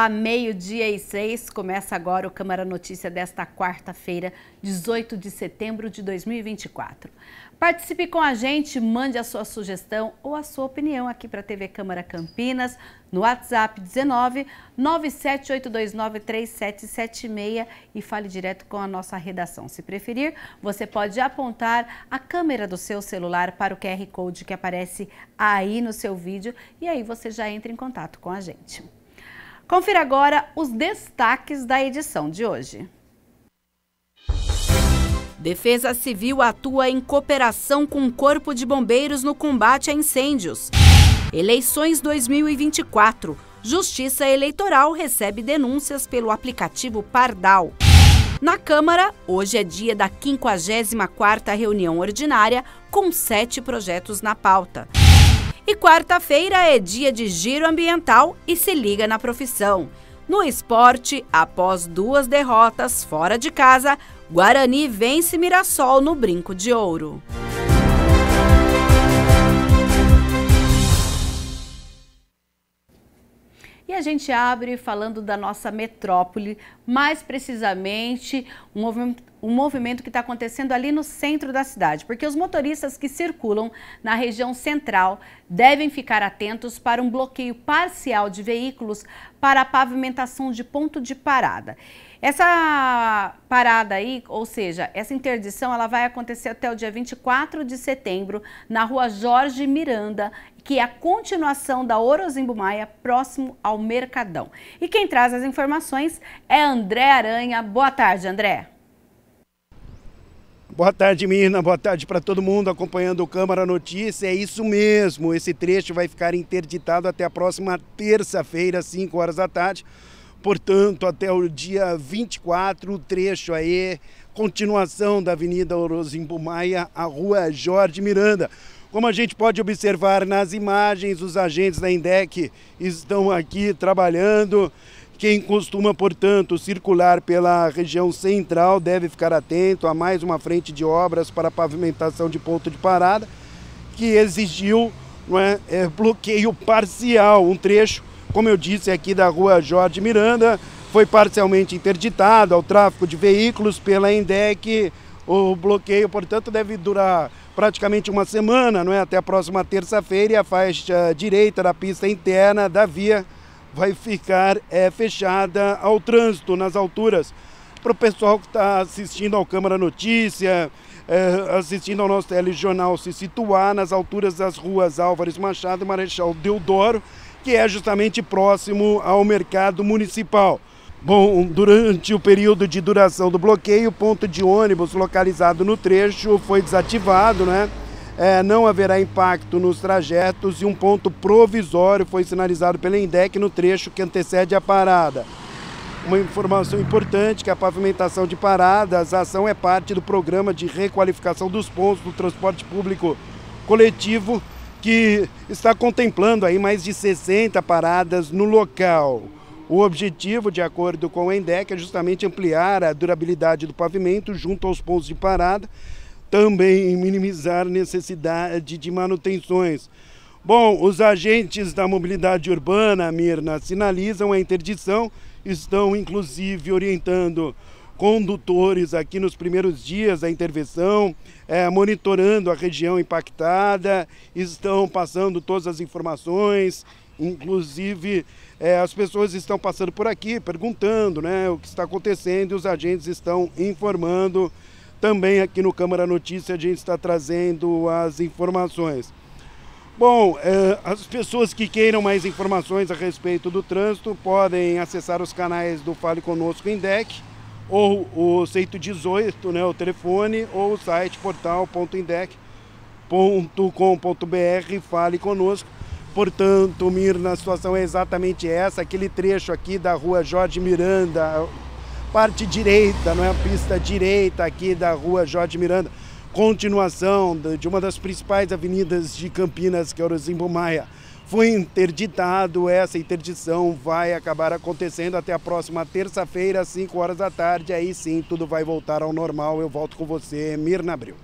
Olá, 12:06, começa agora o Câmara Notícia desta quarta-feira, 18 de setembro de 2024. Participe com a gente, mande a sua sugestão ou a sua opinião aqui para a TV Câmara Campinas, no WhatsApp 19 97829 3776 e fale direto com a nossa redação. Se preferir, você pode apontar a câmera do seu celular para o QR Code que aparece aí no seu vídeo e aí você já entra em contato com a gente. Confira agora os destaques da edição de hoje. Defesa Civil atua em cooperação com o Corpo de Bombeiros no combate a incêndios. Eleições 2024. Justiça Eleitoral recebe denúncias pelo aplicativo Pardal. Na Câmara, hoje é dia da 54ª reunião ordinária, com 7 projetos na pauta. E quarta-feira é dia de giro ambiental e se liga na profissão. No esporte, após 2 derrotas fora de casa, Guarani vence Mirassol no Brinco de Ouro. E a gente abre falando da nossa metrópole, mais precisamente um movimento que está acontecendo ali no centro da cidade, porque os motoristas que circulam na região central devem ficar atentos para um bloqueio parcial de veículos para a pavimentação de ponto de parada. Essa parada aí, ou seja, essa interdição, ela vai acontecer até o dia 24 de setembro na rua Jorge Miranda, que é a continuação da Orozimbo Maia, próximo ao Mercadão. E quem traz as informações é André Aranha. Boa tarde, André. Boa tarde, Mirna. Boa tarde para todo mundo acompanhando o Câmara Notícia. É isso mesmo, esse trecho vai ficar interditado até a próxima terça-feira, às 5 horas da tarde. Portanto, até o dia 24, o trecho aí, continuação da Avenida Orozimbo Maia, a rua Jorge Miranda. Como a gente pode observar nas imagens, os agentes da INDEC estão aqui trabalhando. Quem costuma, portanto, circular pela região central deve ficar atento a mais uma frente de obras para pavimentação de ponto de parada, que exigiu bloqueio parcial, um trecho, como eu disse, aqui da rua Jorge Miranda, foi parcialmente interditado ao tráfego de veículos pela INDEC. O bloqueio, portanto, deve durar praticamente uma semana, até a próxima terça-feira, e a faixa direita da pista interna da via vai ficar fechada ao trânsito nas alturas. Para o pessoal que está assistindo ao Câmara Notícia, assistindo ao nosso telejornal, se situar nas alturas das ruas Álvares Machado e Marechal Deodoro, que é justamente próximo ao mercado municipal. Bom, durante o período de duração do bloqueio, o ponto de ônibus localizado no trecho foi desativado, não haverá impacto nos trajetos e um ponto provisório foi sinalizado pela INDEC no trecho que antecede a parada. Uma informação importante que a pavimentação de paradas, a ação é parte do programa de requalificação dos pontos do transporte público coletivo, que está contemplando aí mais de 60 paradas no local. O objetivo, de acordo com a INDEC, é justamente ampliar a durabilidade do pavimento junto aos pontos de parada, também minimizar a necessidade de manutenções. Bom, os agentes da mobilidade urbana, Mirna, sinalizam a interdição, estão inclusive orientando condutores aqui nos primeiros dias da intervenção, monitorando a região impactada, estão passando todas as informações, inclusive as pessoas estão passando por aqui perguntando o que está acontecendo e os agentes estão informando. Também aqui no Câmara Notícia a gente está trazendo as informações. Bom, as pessoas que queiram mais informações a respeito do trânsito podem acessar os canais do Fale Conosco INDEC, ou o 118, o telefone, ou o site portal.indec.com.br, Fale Conosco. Portanto, Mirna, a situação é exatamente essa, aquele trecho aqui da rua Jorge Miranda, parte direita, a pista direita aqui da rua Jorge Miranda, continuação de uma das principais avenidas de Campinas, que é Orozimbo Maia, foi interditado. Essa interdição vai acabar acontecendo até a próxima terça-feira, às 5 horas da tarde. Aí sim, tudo vai voltar ao normal. Eu volto com você, Mirna Abreu.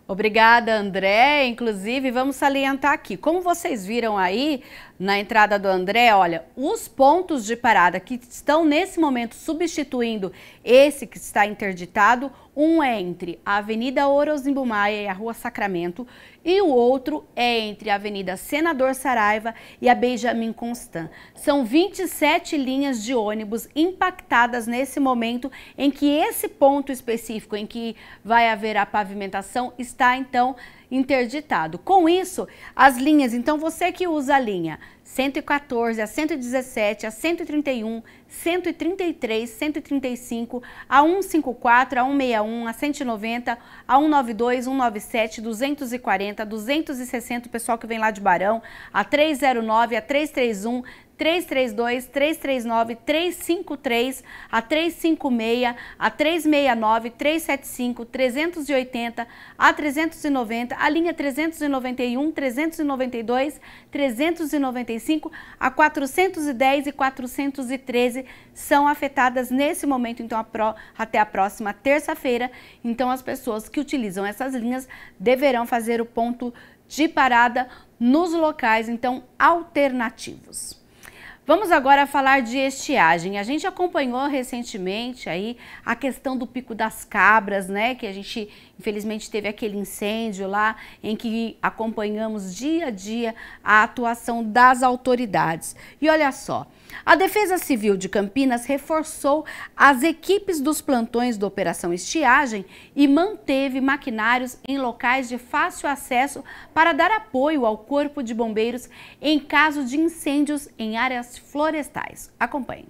Obrigada, André. Inclusive, vamos salientar aqui. Como vocês viram aí na entrada do André, olha, os pontos de parada que estão nesse momento substituindo esse que está interditado, um é entre a Avenida Orozimbo Maia e a Rua Sacramento, e o outro é entre a Avenida Senador Saraiva e a Benjamin Constant. São 27 linhas de ônibus impactadas nesse momento em que esse ponto específico em que vai haver a pavimentação está então interditado. Com isso, as linhas, então você que usa a linha 114, a 117, a 131, 133, 135, a 154, a 161, a 190, a 192, 197, 240, 260, o pessoal que vem lá de Barão, a 309, a 331, 332, 339, 353, a 356, a 369, 375, 380, a 390, a linha 391, 392, 395, a 410 e 413 são afetadas nesse momento, então até a próxima terça-feira. Então as pessoas que utilizam essas linhas deverão fazer o ponto de parada nos locais, então, alternativos. Vamos agora falar de estiagem. A gente acompanhou recentemente aí a questão do Pico das Cabras, né? Que a gente, infelizmente, teve aquele incêndio lá em que acompanhamos dia a dia a atuação das autoridades. E olha só, a Defesa Civil de Campinas reforçou as equipes dos plantões da Operação Estiagem e manteve maquinários em locais de fácil acesso para dar apoio ao Corpo de Bombeiros em caso de incêndios em áreas florestais. Acompanhe.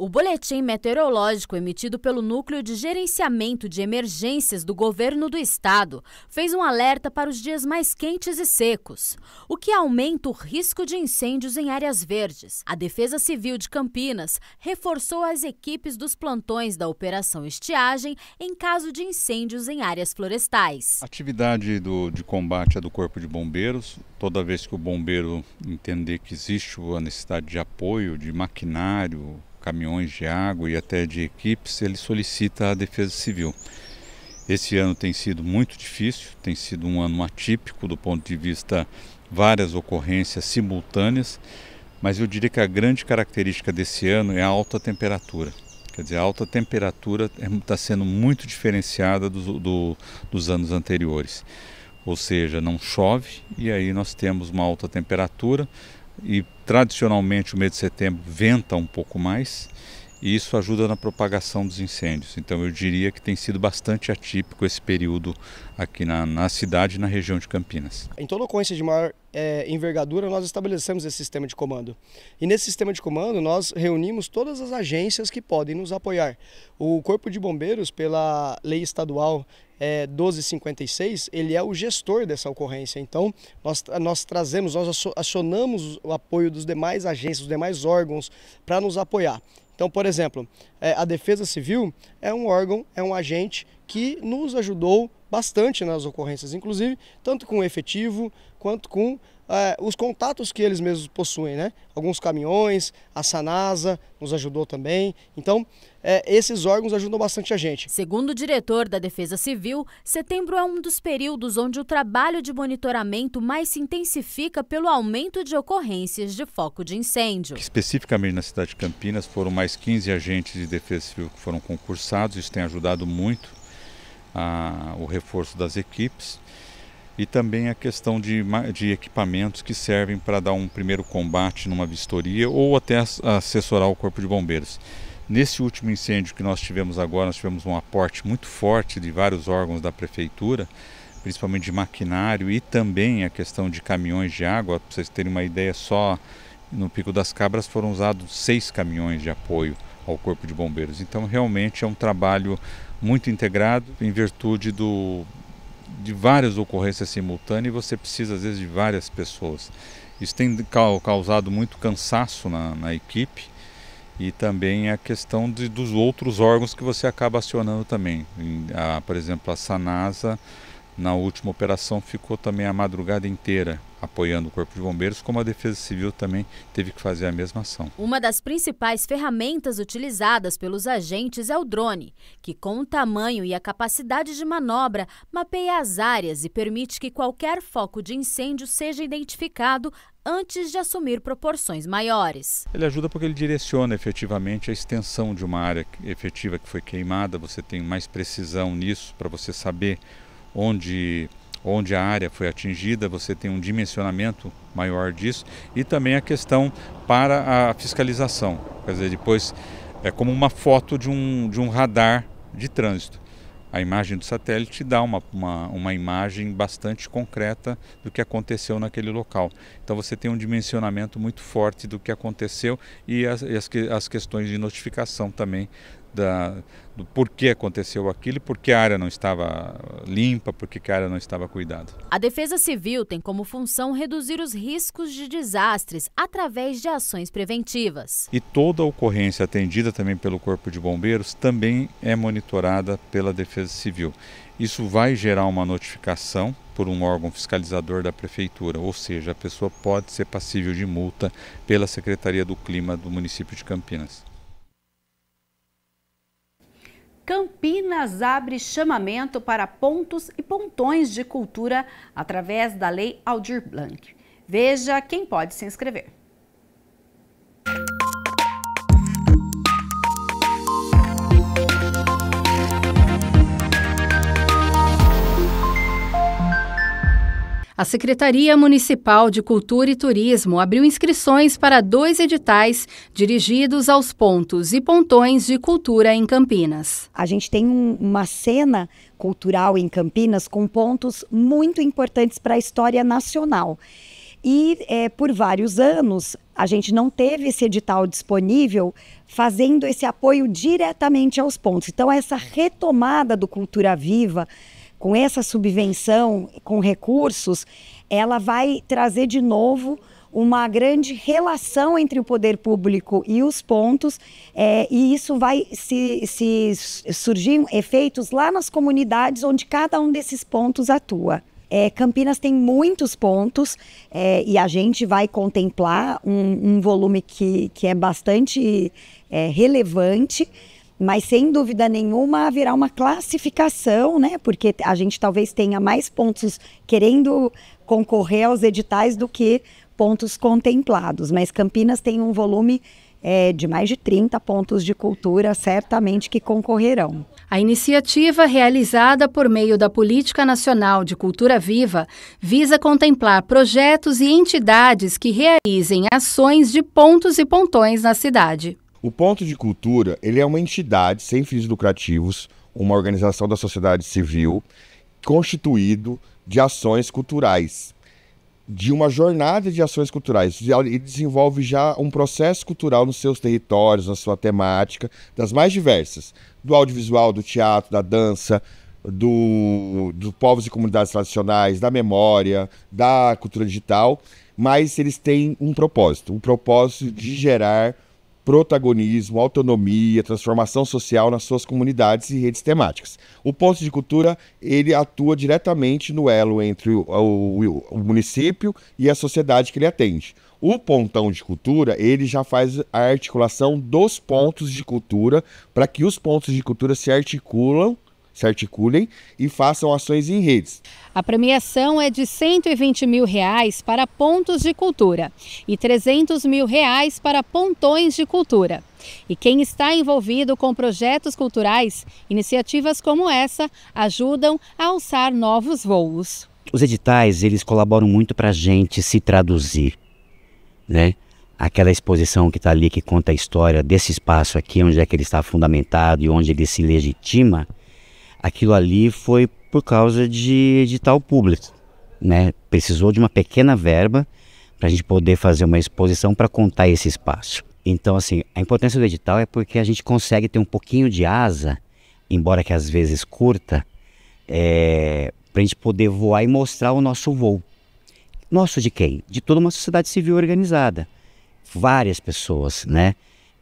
O boletim meteorológico emitido pelo Núcleo de Gerenciamento de Emergências do Governo do Estado fez um alerta para os dias mais quentes e secos, o que aumenta o risco de incêndios em áreas verdes. A Defesa Civil de Campinas reforçou as equipes dos plantões da Operação Estiagem em caso de incêndios em áreas florestais. A atividade de combate é do Corpo de Bombeiros. Toda vez que o bombeiro entender que existe a necessidade de apoio, de maquinário, caminhões de água e até de equipes, ele solicita a Defesa Civil. Esse ano tem sido muito difícil, tem sido um ano atípico do ponto de vista várias ocorrências simultâneas, mas eu diria que a grande característica desse ano é a alta temperatura. Quer dizer, a alta temperatura está sendo muito diferenciada dos anos anteriores. Ou seja, não chove e aí nós temos uma alta temperatura. E tradicionalmente o mês de setembro venta um pouco mais e isso ajuda na propagação dos incêndios. Então eu diria que tem sido bastante atípico esse período aqui na cidade e na região de Campinas. Em toda ocorrência de maior envergadura nós estabelecemos esse sistema de comando. E nesse sistema de comando nós reunimos todas as agências que podem nos apoiar. O Corpo de Bombeiros, pela lei estadual 1256, ele é o gestor dessa ocorrência. Então, nós acionamos o apoio dos demais agências, dos demais órgãos para nos apoiar. Então, por exemplo, a Defesa Civil é um órgão, é um agente que nos ajudou bastante nas ocorrências, inclusive tanto com o efetivo quanto com os contatos que eles mesmos possuem, né? Alguns caminhões, a Sanasa nos ajudou também. Então, esses órgãos ajudam bastante a gente. Segundo o diretor da Defesa Civil, setembro é um dos períodos onde o trabalho de monitoramento mais se intensifica pelo aumento de ocorrências de foco de incêndio. Especificamente na cidade de Campinas foram mais 15 agentes de Defesa Civil que foram concursados, isso tem ajudado muito o reforço das equipes. E também a questão de equipamentos que servem para dar um primeiro combate numa vistoria ou até assessorar o Corpo de Bombeiros. Nesse último incêndio que nós tivemos agora, nós tivemos um aporte muito forte de vários órgãos da Prefeitura, principalmente de maquinário e também a questão de caminhões de água. Para vocês terem uma ideia, só no Pico das Cabras foram usados 6 caminhões de apoio ao Corpo de Bombeiros. Então realmente é um trabalho muito integrado em virtude de várias ocorrências simultâneas e você precisa às vezes de várias pessoas. Isso tem causado muito cansaço na equipe e também a questão dos outros órgãos que você acaba acionando também. Por exemplo, a Sanasa na última operação ficou também a madrugada inteira apoiando o Corpo de Bombeiros, como a Defesa Civil também teve que fazer a mesma ação. Uma das principais ferramentas utilizadas pelos agentes é o drone, que com o tamanho e a capacidade de manobra mapeia as áreas e permite que qualquer foco de incêndio seja identificado antes de assumir proporções maiores. Ele ajuda porque ele direciona efetivamente a extensão de uma área efetiva que foi queimada, você tem mais precisão nisso para você saber onde a área foi atingida, você tem um dimensionamento maior disso e também a questão para a fiscalização. Quer dizer, depois é como uma foto de um radar de trânsito. A imagem do satélite dá uma imagem bastante concreta do que aconteceu naquele local. Então você tem um dimensionamento muito forte do que aconteceu e as questões de notificação também do porquê aconteceu aquilo, porque a área não estava limpa, porque a área não estava cuidada. A Defesa Civil tem como função reduzir os riscos de desastres através de ações preventivas. E toda ocorrência atendida também pelo Corpo de Bombeiros também é monitorada pela Defesa Civil. Isso vai gerar uma notificação por um órgão fiscalizador da Prefeitura, ou seja, a pessoa pode ser passível de multa pela Secretaria do Clima do município de Campinas. Campinas abre chamamento para pontos e pontões de cultura através da Lei Aldir Blanc. Veja quem pode se inscrever. A Secretaria Municipal de Cultura e Turismo abriu inscrições para 2 editais dirigidos aos pontos e pontões de cultura em Campinas. A gente tem uma cena cultural em Campinas com pontos muito importantes para a história nacional. E por vários anos a gente não teve esse edital disponível fazendo esse apoio diretamente aos pontos. Então essa retomada do Cultura Viva, com essa subvenção, com recursos, ela vai trazer de novo uma grande relação entre o poder público e os pontos, e isso vai surgir efeitos lá nas comunidades onde cada um desses pontos atua. Campinas tem muitos pontos e a gente vai contemplar um volume que é bastante relevante, mas sem dúvida nenhuma haverá uma classificação, né? Porque a gente talvez tenha mais pontos querendo concorrer aos editais do que pontos contemplados. Mas Campinas tem um volume de mais de 30 pontos de cultura, certamente que concorrerão. A iniciativa, realizada por meio da Política Nacional de Cultura Viva, visa contemplar projetos e entidades que realizem ações de pontos e pontões na cidade. O Ponto de Cultura, ele é uma entidade sem fins lucrativos, uma organização da sociedade civil, constituído de ações culturais, de uma jornada de ações culturais. Ele desenvolve já um processo cultural nos seus territórios, na sua temática, das mais diversas, do audiovisual, do teatro, da dança, dos povos e comunidades tradicionais, da memória, da cultura digital, mas eles têm um propósito, o propósito de gerar protagonismo, autonomia, transformação social nas suas comunidades e redes temáticas. O Ponto de Cultura, ele atua diretamente no elo entre o município e a sociedade que ele atende. O Pontão de Cultura, ele já faz a articulação dos pontos de cultura para que os pontos de cultura se articulem e façam ações em redes. A premiação é de R$ 120 mil para pontos de cultura e R$ 300 mil para pontões de cultura. E quem está envolvido com projetos culturais, iniciativas como essa ajudam a alçar novos voos. Os editais, eles colaboram muito para a gente se traduzir, né? Aquela exposição que está ali, que conta a história desse espaço aqui, onde é que ele está fundamentado e onde ele se legitima, aquilo ali foi por causa de edital público, né? Precisou de uma pequena verba para a gente poder fazer uma exposição para contar esse espaço. Então, assim, a importância do edital é porque a gente consegue ter um pouquinho de asa, embora que às vezes curta, para a gente poder voar e mostrar o nosso voo. Nosso de quem? De toda uma sociedade civil organizada. Várias pessoas, né?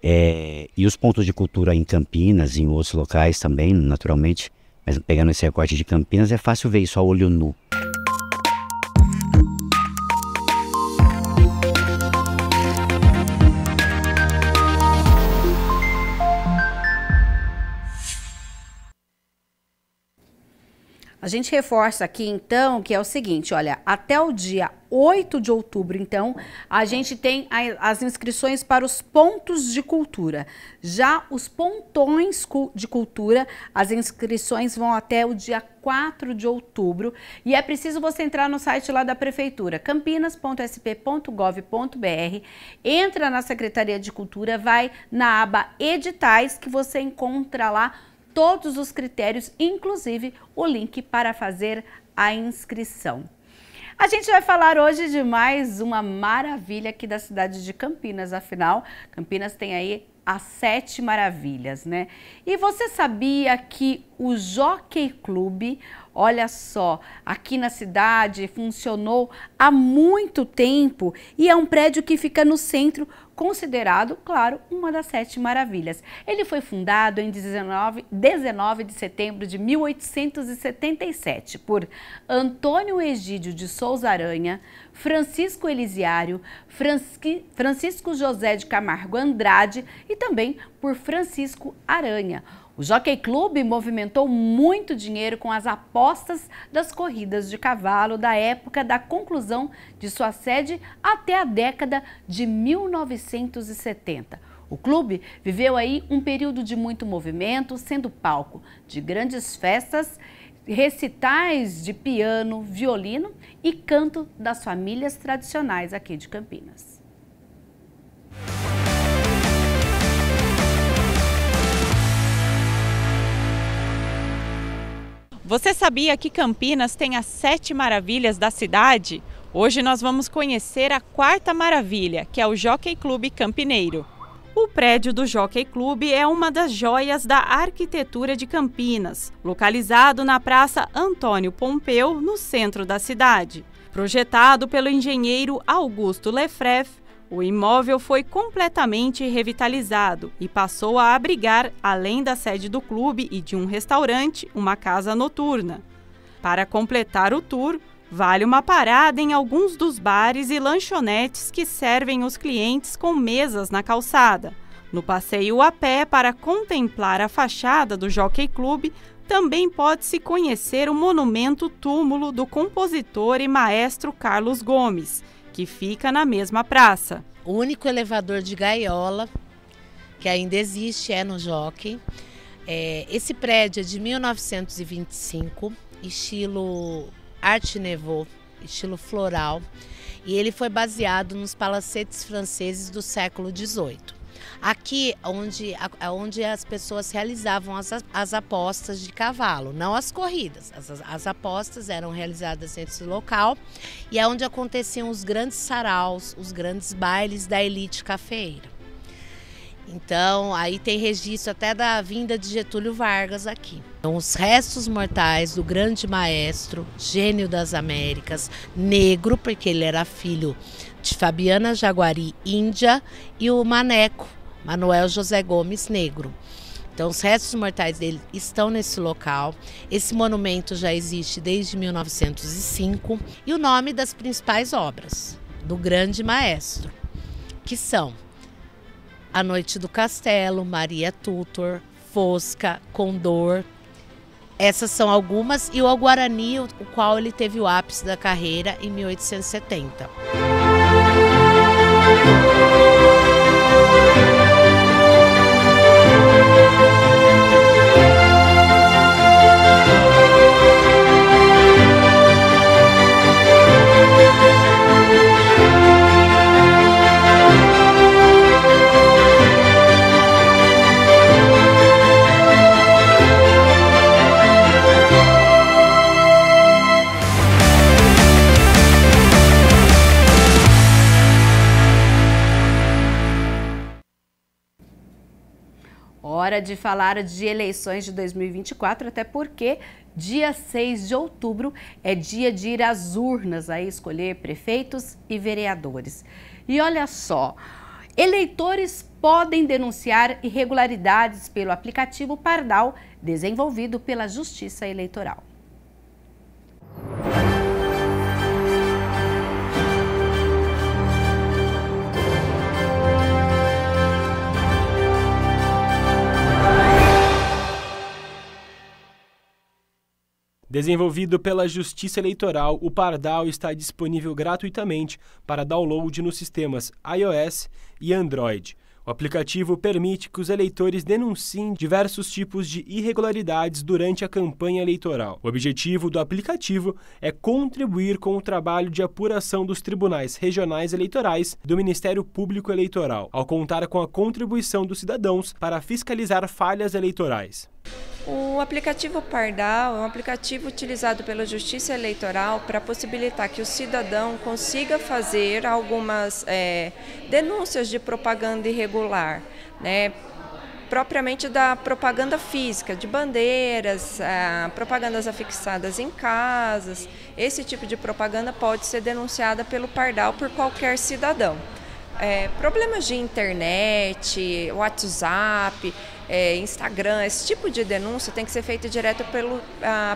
E os pontos de cultura em Campinas e em outros locais também, naturalmente, mas pegando esse recorte de Campinas, é fácil ver isso a olho nu. A gente reforça aqui, então, que é o seguinte, olha, até o dia 8 de outubro, então, a gente tem as inscrições para os pontos de cultura. Já os pontões de cultura, as inscrições vão até o dia 4 de outubro e é preciso você entrar no site lá da Prefeitura, campinas.sp.gov.br, entra na Secretaria de Cultura, vai na aba Editais, que você encontra lá todos os critérios, inclusive o link para fazer a inscrição. A gente vai falar hoje de mais uma maravilha aqui da cidade de Campinas, afinal, Campinas tem aí as 7 maravilhas, né? E você sabia que o Jockey Club, olha só, aqui na cidade funcionou há muito tempo e é um prédio que fica no centro, considerado, claro, uma das 7 maravilhas. Ele foi fundado em 19 de setembro de 1877 por Antônio Egídio de Souza Aranha, Francisco Elisiário, Francisco José de Camargo Andrade e também por Francisco Aranha. O Jockey Club movimentou muito dinheiro com as apostas das corridas de cavalo da época da conclusão de sua sede até a década de 1970. O clube viveu aí um período de muito movimento, sendo palco de grandes festas, recitais de piano, violino e canto das famílias tradicionais aqui de Campinas. Você sabia que Campinas tem as 7 maravilhas da cidade? Hoje nós vamos conhecer a 4ª maravilha, que é o Jockey Club Campineiro. O prédio do Jockey Club é uma das joias da arquitetura de Campinas, localizado na Praça Antônio Pompeu, no centro da cidade. Projetado pelo engenheiro Augusto Lefebvre, o imóvel foi completamente revitalizado e passou a abrigar, além da sede do clube e de um restaurante, uma casa noturna. Para completar o tour, vale uma parada em alguns dos bares e lanchonetes que servem os clientes com mesas na calçada. No passeio a pé para contemplar a fachada do Jockey Club, também pode-se conhecer o monumento túmulo do compositor e maestro Carlos Gomes, que fica na mesma praça. O único elevador de gaiola que ainda existe é no Jockey. Esse prédio é de 1925, estilo Art Nouveau, estilo floral, e ele foi baseado nos palacetes franceses do século XVIII. Aqui onde as pessoas realizavam as apostas de cavalo, não as corridas. As apostas eram realizadas nesse local e é onde aconteciam os grandes saraus, os grandes bailes da elite cafeeira. Então, aí tem registro até da vinda de Getúlio Vargas aqui. Então, os restos mortais do grande maestro, gênio das Américas, negro, porque ele era filho de Fabiana Jaguari, índia, e o maneco, Manuel José Gomes, negro. Então, os restos mortais dele estão nesse local. Esse monumento já existe desde 1905. E o nome das principais obras do grande maestro, que são A Noite do Castelo, Maria Tutor, Fosca, Condor. Essas são algumas, e o Guarani, o qual ele teve o ápice da carreira em 1870. Hora de falar de eleições de 2024, até porque dia 6 de outubro é dia de ir às urnas aí escolher prefeitos e vereadores. E olha só, eleitores podem denunciar irregularidades pelo aplicativo Pardal, desenvolvido pela Justiça Eleitoral. Desenvolvido pela Justiça Eleitoral, o Pardal está disponível gratuitamente para download nos sistemas iOS e Android. O aplicativo permite que os eleitores denunciem diversos tipos de irregularidades durante a campanha eleitoral. O objetivo do aplicativo é contribuir com o trabalho de apuração dos tribunais regionais eleitorais do Ministério Público Eleitoral, ao contar com a contribuição dos cidadãos para fiscalizar falhas eleitorais. O aplicativo Pardal é um aplicativo utilizado pela Justiça Eleitoral para possibilitar que o cidadão consiga fazer algumas denúncias de propaganda irregular, né? Propriamente da propaganda física, de bandeiras, propagandas afixadas em casas. Esse tipo de propaganda pode ser denunciada pelo Pardal por qualquer cidadão. Problemas de internet, WhatsApp, Instagram, esse tipo de denúncia tem que ser feita direto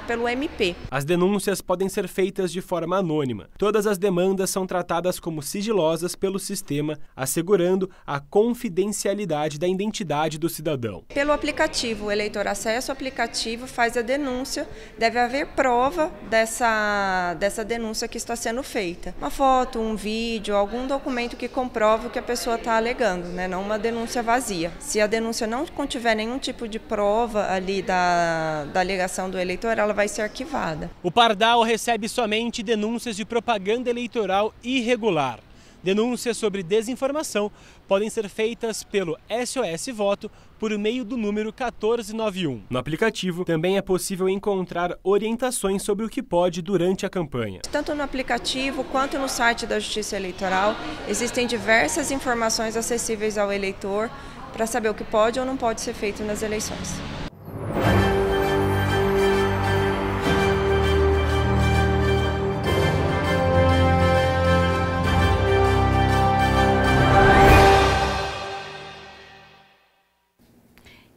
pelo MP. As denúncias podem ser feitas de forma anônima. Todas as demandas são tratadas como sigilosas pelo sistema, assegurando a confidencialidade da identidade do cidadão. Pelo aplicativo, o eleitor acessa o aplicativo, faz a denúncia, deve haver prova dessa denúncia que está sendo feita. Uma foto, um vídeo, algum documento que comprove o que a pessoa está alegando, né? Não uma denúncia vazia. Se a denúncia não contiver nenhum tipo de prova ali da alegação do eleitor, ela vai ser arquivada. O Pardal recebe somente denúncias de propaganda eleitoral irregular. Denúncias sobre desinformação podem ser feitas pelo SOS Voto por meio do número 1491. No aplicativo também é possível encontrar orientações sobre o que pode durante a campanha. Tanto no aplicativo quanto no site da Justiça Eleitoral existem diversas informações acessíveis ao eleitor para saber o que pode ou não pode ser feito nas eleições.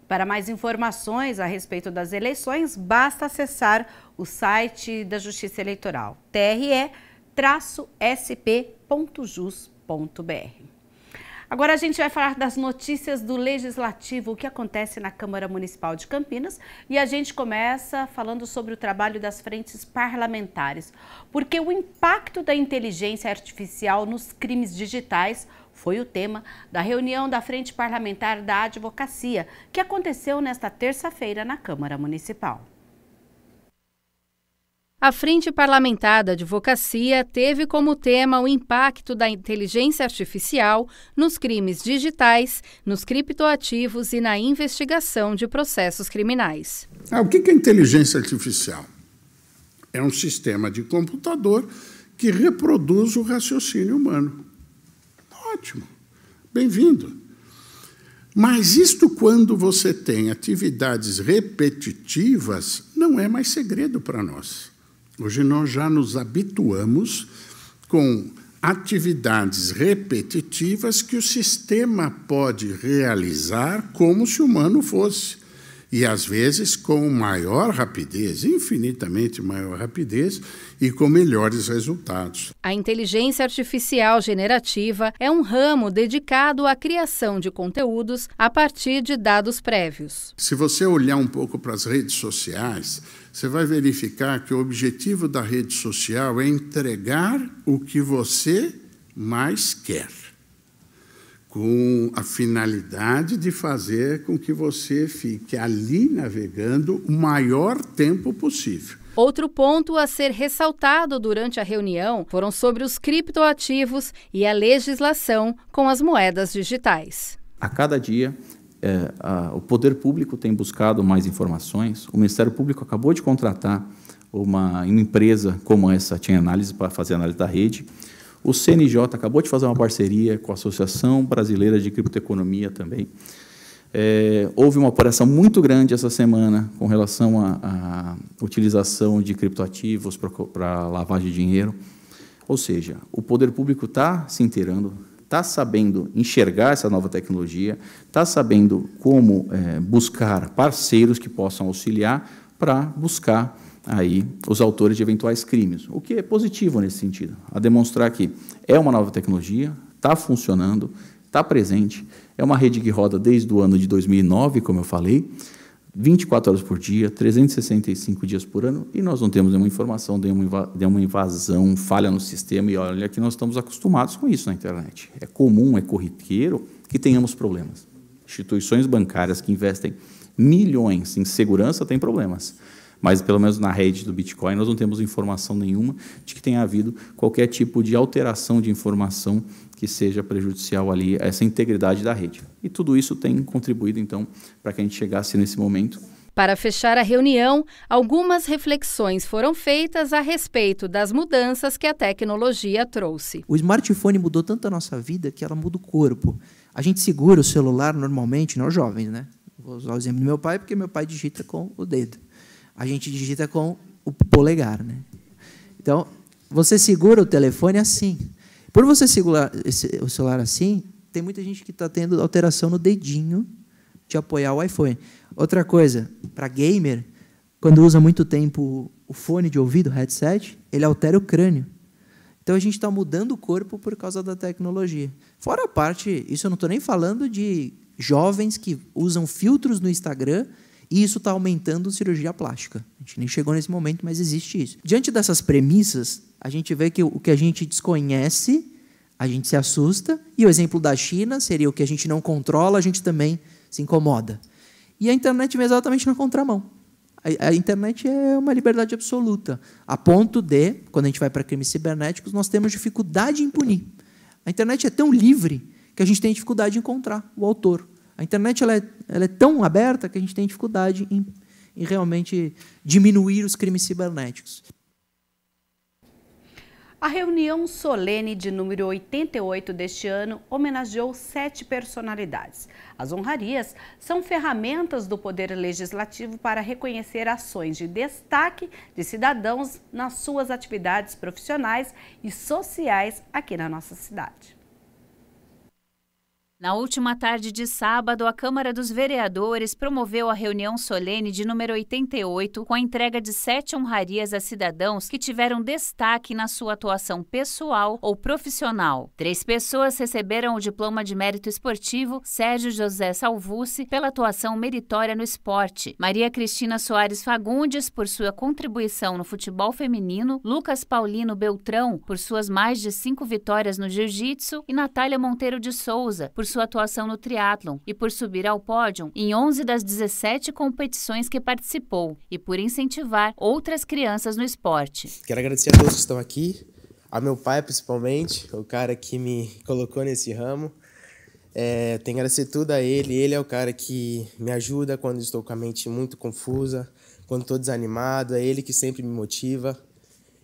Para mais informações a respeito das eleições, basta acessar o site da Justiça Eleitoral, tre-sp.jus.br. Agora a gente vai falar das notícias do Legislativo, o que acontece na Câmara Municipal de Campinas, e a gente começa falando sobre o trabalho das frentes parlamentares, porque o impacto da inteligência artificial nos crimes digitais foi o tema da reunião da Frente Parlamentar da Advocacia, que aconteceu nesta terça-feira na Câmara Municipal. A Frente Parlamentar da Advocacia teve como tema o impacto da inteligência artificial nos crimes digitais, nos criptoativos e na investigação de processos criminais. O que é inteligência artificial? É um sistema de computador que reproduz o raciocínio humano. Ótimo, bem-vindo. Mas isto, quando você tem atividades repetitivas, não é mais segredo para nós. Hoje nós já nos habituamos com atividades repetitivas que o sistema pode realizar como se o humano fosse. E, às vezes, com maior rapidez, infinitamente maior rapidez e com melhores resultados. A inteligência artificial generativa é um ramo dedicado à criação de conteúdos a partir de dados prévios. Se você olhar um pouco para as redes sociais, você vai verificar que o objetivo da rede social é entregar o que você mais quer, com a finalidade de fazer com que você fique ali navegando o maior tempo possível. Outro ponto a ser ressaltado durante a reunião foram sobre os criptoativos e a legislação com as moedas digitais. A cada dia, o poder público tem buscado mais informações. O Ministério Público acabou de contratar uma empresa como essa, Chain Analysis, para fazer a análise da rede. O CNJ acabou de fazer uma parceria com a Associação Brasileira de Criptoeconomia também. Houve uma operação muito grande essa semana com relação à utilização de criptoativos para lavagem de dinheiro. Ou seja, o poder público está se inteirando, está sabendo enxergar essa nova tecnologia, está sabendo como buscar parceiros que possam auxiliar para buscar aí os autores de eventuais crimes, o que é positivo nesse sentido, a demonstrar que é uma nova tecnologia, está funcionando, está presente, é uma rede que roda desde o ano de 2009, como eu falei, 24 horas por dia, 365 dias por ano, e nós não temos nenhuma informação de uma invasão, falha no sistema, e olha que nós estamos acostumados com isso na internet. É comum, é corriqueiro que tenhamos problemas. Instituições bancárias que investem milhões em segurança têm problemas, mas pelo menos na rede do Bitcoin nós não temos informação nenhuma de que tenha havido qualquer tipo de alteração de informação que seja prejudicial ali a essa integridade da rede. E tudo isso tem contribuído, então, para que a gente chegasse nesse momento. Para fechar a reunião, algumas reflexões foram feitas a respeito das mudanças que a tecnologia trouxe. O smartphone mudou tanto a nossa vida que ela muda o corpo. A gente segura o celular normalmente, nós jovens, né? Vou usar o exemplo do meu pai, porque meu pai digita com o dedo. A gente digita com o polegar, né? Então, você segura o telefone assim. Por você segurar o celular assim, tem muita gente que está tendo alteração no dedinho de apoiar o iPhone. Outra coisa, para gamer, quando usa muito tempo o fone de ouvido, o headset, ele altera o crânio. Então, a gente está mudando o corpo por causa da tecnologia. Fora a parte, isso eu não estou nem falando de jovens que usam filtros no Instagram e isso está aumentando cirurgia plástica. A gente nem chegou nesse momento, mas existe isso. Diante dessas premissas, a gente vê que o que a gente desconhece, a gente se assusta, e o exemplo da China seria o que a gente não controla, a gente também se incomoda. E a internet vem exatamente na contramão. A internet é uma liberdade absoluta, a ponto de, quando a gente vai para crimes cibernéticos, nós temos dificuldade em punir. A internet é tão livre que a gente tem dificuldade em encontrar o autor. A internet ela é tão aberta que a gente tem dificuldade em realmente diminuir os crimes cibernéticos. A reunião solene de número 88 deste ano homenageou 7 personalidades. As honrarias são ferramentas do Poder Legislativo para reconhecer ações de destaque de cidadãos nas suas atividades profissionais e sociais aqui na nossa cidade. Na última tarde de sábado, a Câmara dos Vereadores promoveu a reunião solene de número 88 com a entrega de 7 honrarias a cidadãos que tiveram destaque na sua atuação pessoal ou profissional. 3 pessoas receberam o diploma de mérito esportivo Sérgio José Salvucci pela atuação meritória no esporte, Maria Cristina Soares Fagundes por sua contribuição no futebol feminino, Lucas Paulino Beltrão por suas mais de 5 vitórias no jiu-jitsu e Natália Monteiro de Souza por sua atuação no triatlon e por subir ao pódio em 11 das 17 competições que participou e por incentivar outras crianças no esporte. Quero agradecer a todos que estão aqui, a meu pai principalmente, o cara que me colocou nesse ramo. Tenho que agradecer tudo a ele. Ele é o cara que me ajuda quando estou com a mente muito confusa, quando estou desanimado, é ele que sempre me motiva.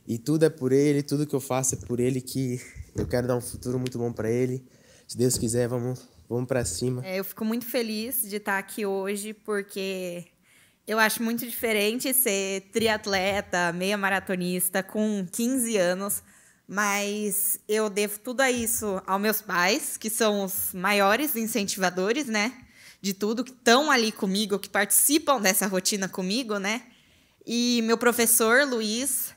E tudo é por ele, tudo que eu faço é por ele, que eu quero dar um futuro muito bom para ele. Se Deus quiser, vamos para cima. Eu fico muito feliz de estar aqui hoje, porque eu acho muito diferente ser triatleta, meia maratonista, com 15 anos, mas eu devo tudo a isso aos meus pais, que são os maiores incentivadores, né, de tudo, que estão ali comigo, que participam dessa rotina comigo, né, e meu professor, Luiz,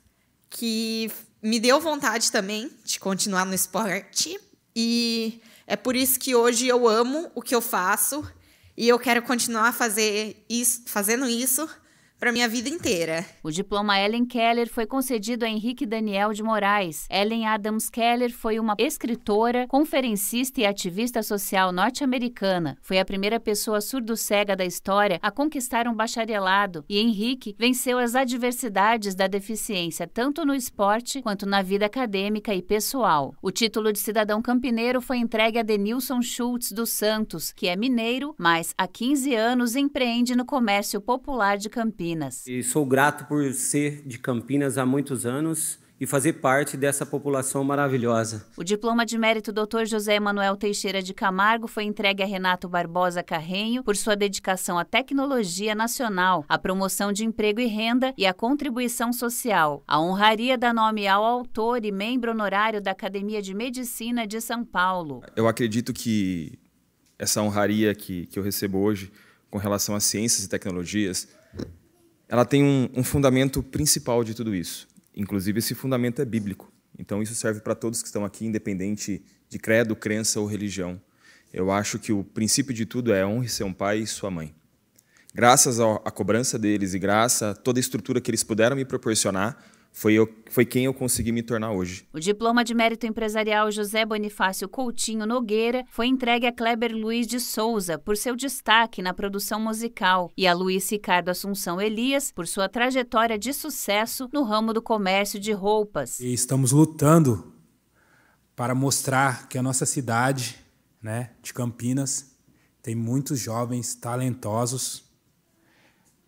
que me deu vontade também de continuar no esporte, e é por isso que hoje eu amo o que eu faço e eu quero continuar fazendo isso para minha vida inteira. O diploma Ellen Keller foi concedido a Henrique Daniel de Moraes. Ellen Adams Keller foi uma escritora, conferencista e ativista social norte-americana. Foi a primeira pessoa surdo-cega da história a conquistar um bacharelado e Henrique venceu as adversidades da deficiência tanto no esporte quanto na vida acadêmica e pessoal. O título de cidadão campineiro foi entregue a Denilson Schultz dos Santos, que é mineiro, mas há 15 anos empreende no comércio popular de Campinas. E sou grato por ser de Campinas há muitos anos e fazer parte dessa população maravilhosa. O diploma de mérito Dr. José Emanuel Teixeira de Camargo foi entregue a Renato Barbosa Carrenho por sua dedicação à tecnologia nacional, à promoção de emprego e renda e à contribuição social. A honraria dá nome ao autor e membro honorário da Academia de Medicina de São Paulo. Eu acredito que essa honraria que eu recebo hoje com relação às ciências e tecnologias, ela tem um fundamento principal de tudo isso. Inclusive, esse fundamento é bíblico. Então, isso serve para todos que estão aqui, independente de credo, crença ou religião. Eu acho que o princípio de tudo é honre seu pai e sua mãe. graças à cobrança deles e graças a toda a estrutura que eles puderam me proporcionar, foi quem eu consegui me tornar hoje. O diploma de mérito empresarial José Bonifácio Coutinho Nogueira foi entregue a Kleber Luiz de Souza por seu destaque na produção musical e a Luiz Ricardo Assunção Elias por sua trajetória de sucesso no ramo do comércio de roupas. E estamos lutando para mostrar que a nossa cidade, né, de Campinas, tem muitos jovens talentosos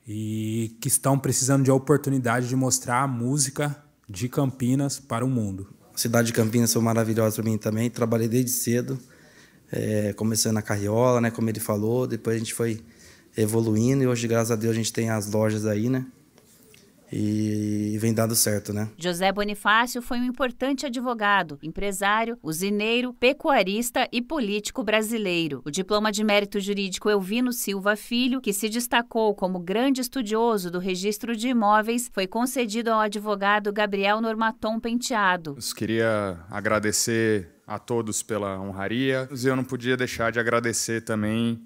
e que estão precisando de oportunidade de mostrar a música de Campinas para o mundo. A cidade de Campinas foi maravilhosa para mim também, trabalhei desde cedo, começando na carriola, né, como ele falou, depois a gente foi evoluindo e hoje, graças a Deus, a gente tem as lojas aí, né, e vem dando certo, né. José Bonifácio foi um importante advogado, empresário, usineiro, pecuarista e político brasileiro. O diploma de mérito jurídico Elvino Silva Filho, que se destacou como grande estudioso do registro de imóveis, foi concedido ao advogado Gabriel Normaton Penteado. Eu queria agradecer a todos pela honraria. Eu não podia deixar de agradecer também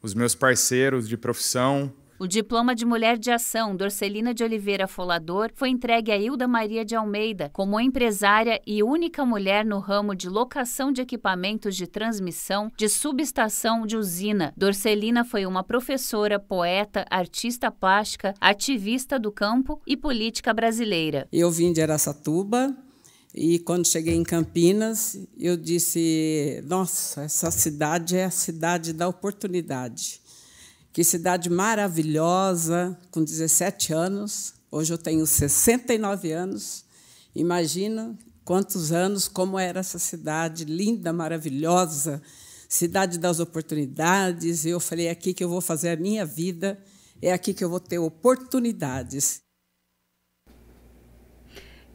os meus parceiros de profissão. O diploma de Mulher de Ação, Dorcelina de Oliveira Folador, foi entregue a Hilda Maria de Almeida, como empresária e única mulher no ramo de locação de equipamentos de transmissão, de subestação de usina. Dorcelina foi uma professora, poeta, artista plástica, ativista do campo e política brasileira. Eu vim de Araçatuba e quando cheguei em Campinas, eu disse, nossa, essa cidade é a cidade da oportunidade. Que cidade maravilhosa, com 17 anos. Hoje eu tenho 69 anos. Imagina quantos anos, como era essa cidade linda, maravilhosa, cidade das oportunidades. Eu falei, é aqui que eu vou fazer a minha vida, é aqui que eu vou ter oportunidades.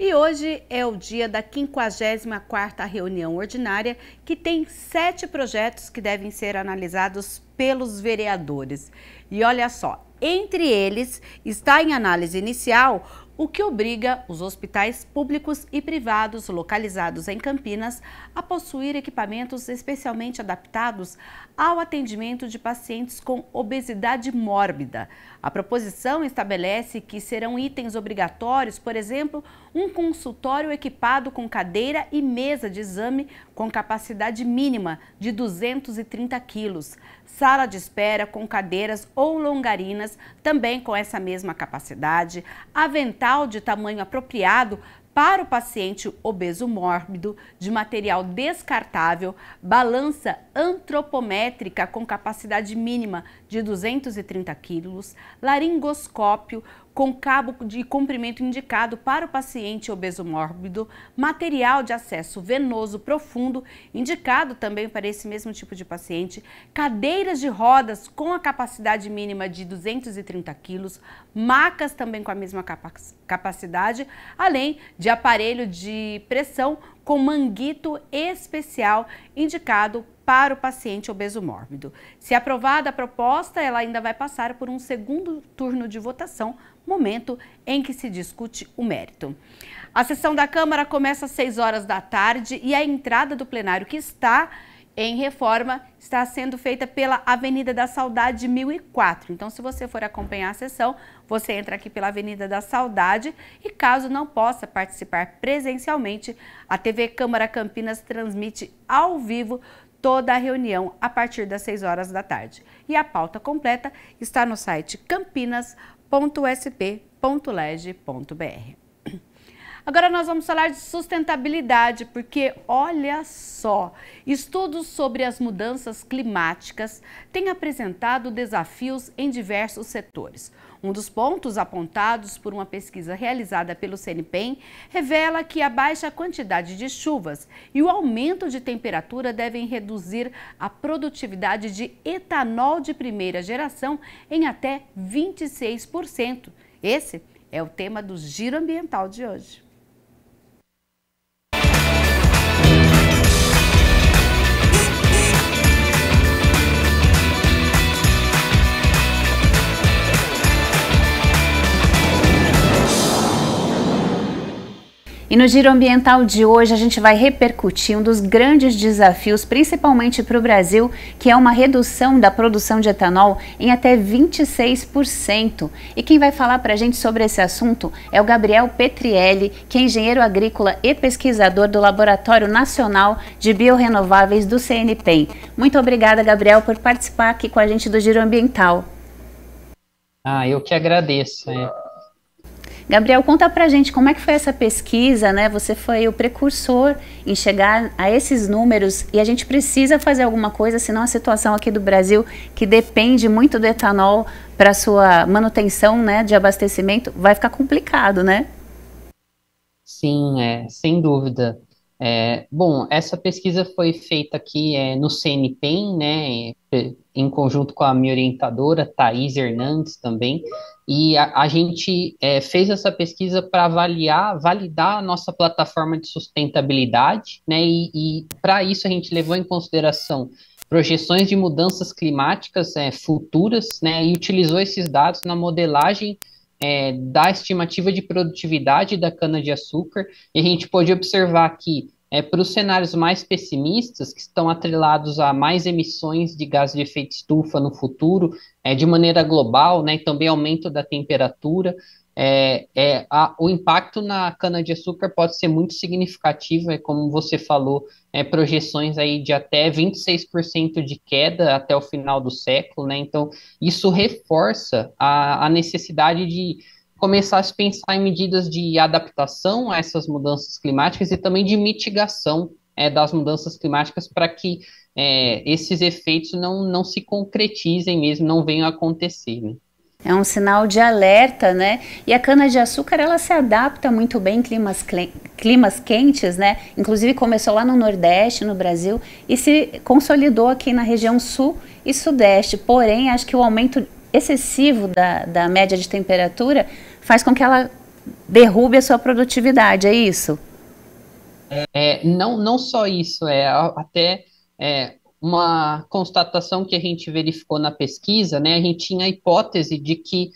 E hoje é o dia da 54ª reunião ordinária, que tem 7 projetos que devem ser analisados pelos vereadores. E olha só, entre eles está em análise inicial o que obriga os hospitais públicos e privados localizados em Campinas a possuir equipamentos especialmente adaptados ao atendimento de pacientes com obesidade mórbida. A proposição estabelece que serão itens obrigatórios, por exemplo, um consultório equipado com cadeira e mesa de exame com capacidade mínima de 230 quilos, sala de espera com cadeiras ou longarinas também com essa mesma capacidade, avental de tamanho apropriado para o paciente obeso mórbido, de material descartável, balança antropométrica com capacidade mínima de 230 quilos, laringoscópio com cabo de comprimento indicado para o paciente obeso mórbido, material de acesso venoso profundo, indicado também para esse mesmo tipo de paciente, cadeiras de rodas com a capacidade mínima de 230 quilos, macas também com a mesma capacidade, além de aparelho de pressão com manguito especial indicado para o paciente obeso mórbido. Se aprovada a proposta, ela ainda vai passar por um segundo turno de votação, momento em que se discute o mérito. A sessão da Câmara começa às 6 horas da tarde e a entrada do plenário, que está em reforma, está sendo feita pela Avenida da Saudade 1004. Então, se você for acompanhar a sessão, você entra aqui pela Avenida da Saudade e, caso não possa participar presencialmente, a TV Câmara Campinas transmite ao vivo toda a reunião a partir das 6 horas da tarde. E a pauta completa está no site campinas.sp.leg.br. Agora nós vamos falar de sustentabilidade, porque olha só, estudos sobre as mudanças climáticas têm apresentado desafios em diversos setores. Um dos pontos apontados por uma pesquisa realizada pelo CNPEM revela que a baixa quantidade de chuvas e o aumento de temperatura devem reduzir a produtividade de etanol de primeira geração em até 26%. Esse é o tema do Giro Ambiental de hoje. E no Giro Ambiental de hoje a gente vai repercutir um dos grandes desafios, principalmente para o Brasil, que é uma redução da produção de etanol em até 26%. E quem vai falar para a gente sobre esse assunto é o Gabriel Petrielli, que é engenheiro agrícola e pesquisador do Laboratório Nacional de Biorrenováveis do CNPEM. Muito obrigada, Gabriel, por participar aqui com a gente do Giro Ambiental. Eu que agradeço. Gabriel, conta pra gente como é que foi essa pesquisa, né? Você foi o precursor em chegar a esses números e a gente precisa fazer alguma coisa, senão a situação aqui do Brasil, que depende muito do etanol para sua manutenção, né, de abastecimento, vai ficar complicado, né? Sim, sem dúvida. Bom, essa pesquisa foi feita aqui no CNPEM, né, em conjunto com a minha orientadora, Thaís Hernandes também, e a gente fez essa pesquisa para validar a nossa plataforma de sustentabilidade, né, e para isso a gente levou em consideração projeções de mudanças climáticas futuras, né, e utilizou esses dados na modelagem da estimativa de produtividade da cana-de-açúcar, e a gente pôde observar que para os cenários mais pessimistas, que estão atrelados a mais emissões de gás de efeito estufa no futuro, de maneira global, né, e também aumento da temperatura, o impacto na cana-de-açúcar pode ser muito significativo, como você falou, projeções aí de até 26% de queda até o final do século, né? Então, isso reforça a necessidade de começar a se pensar em medidas de adaptação a essas mudanças climáticas e também de mitigação das mudanças climáticas para que esses efeitos não se concretizem mesmo, não venham a acontecer, né? É um sinal de alerta, né? E a cana-de-açúcar, ela se adapta muito bem em climas quentes, né? Inclusive começou lá no Nordeste, no Brasil, e se consolidou aqui na região Sul e Sudeste. Porém, acho que o aumento excessivo da média de temperatura faz com que ela derrube a sua produtividade, é isso? Não só isso, até uma constatação que a gente verificou na pesquisa, né? A gente tinha a hipótese de que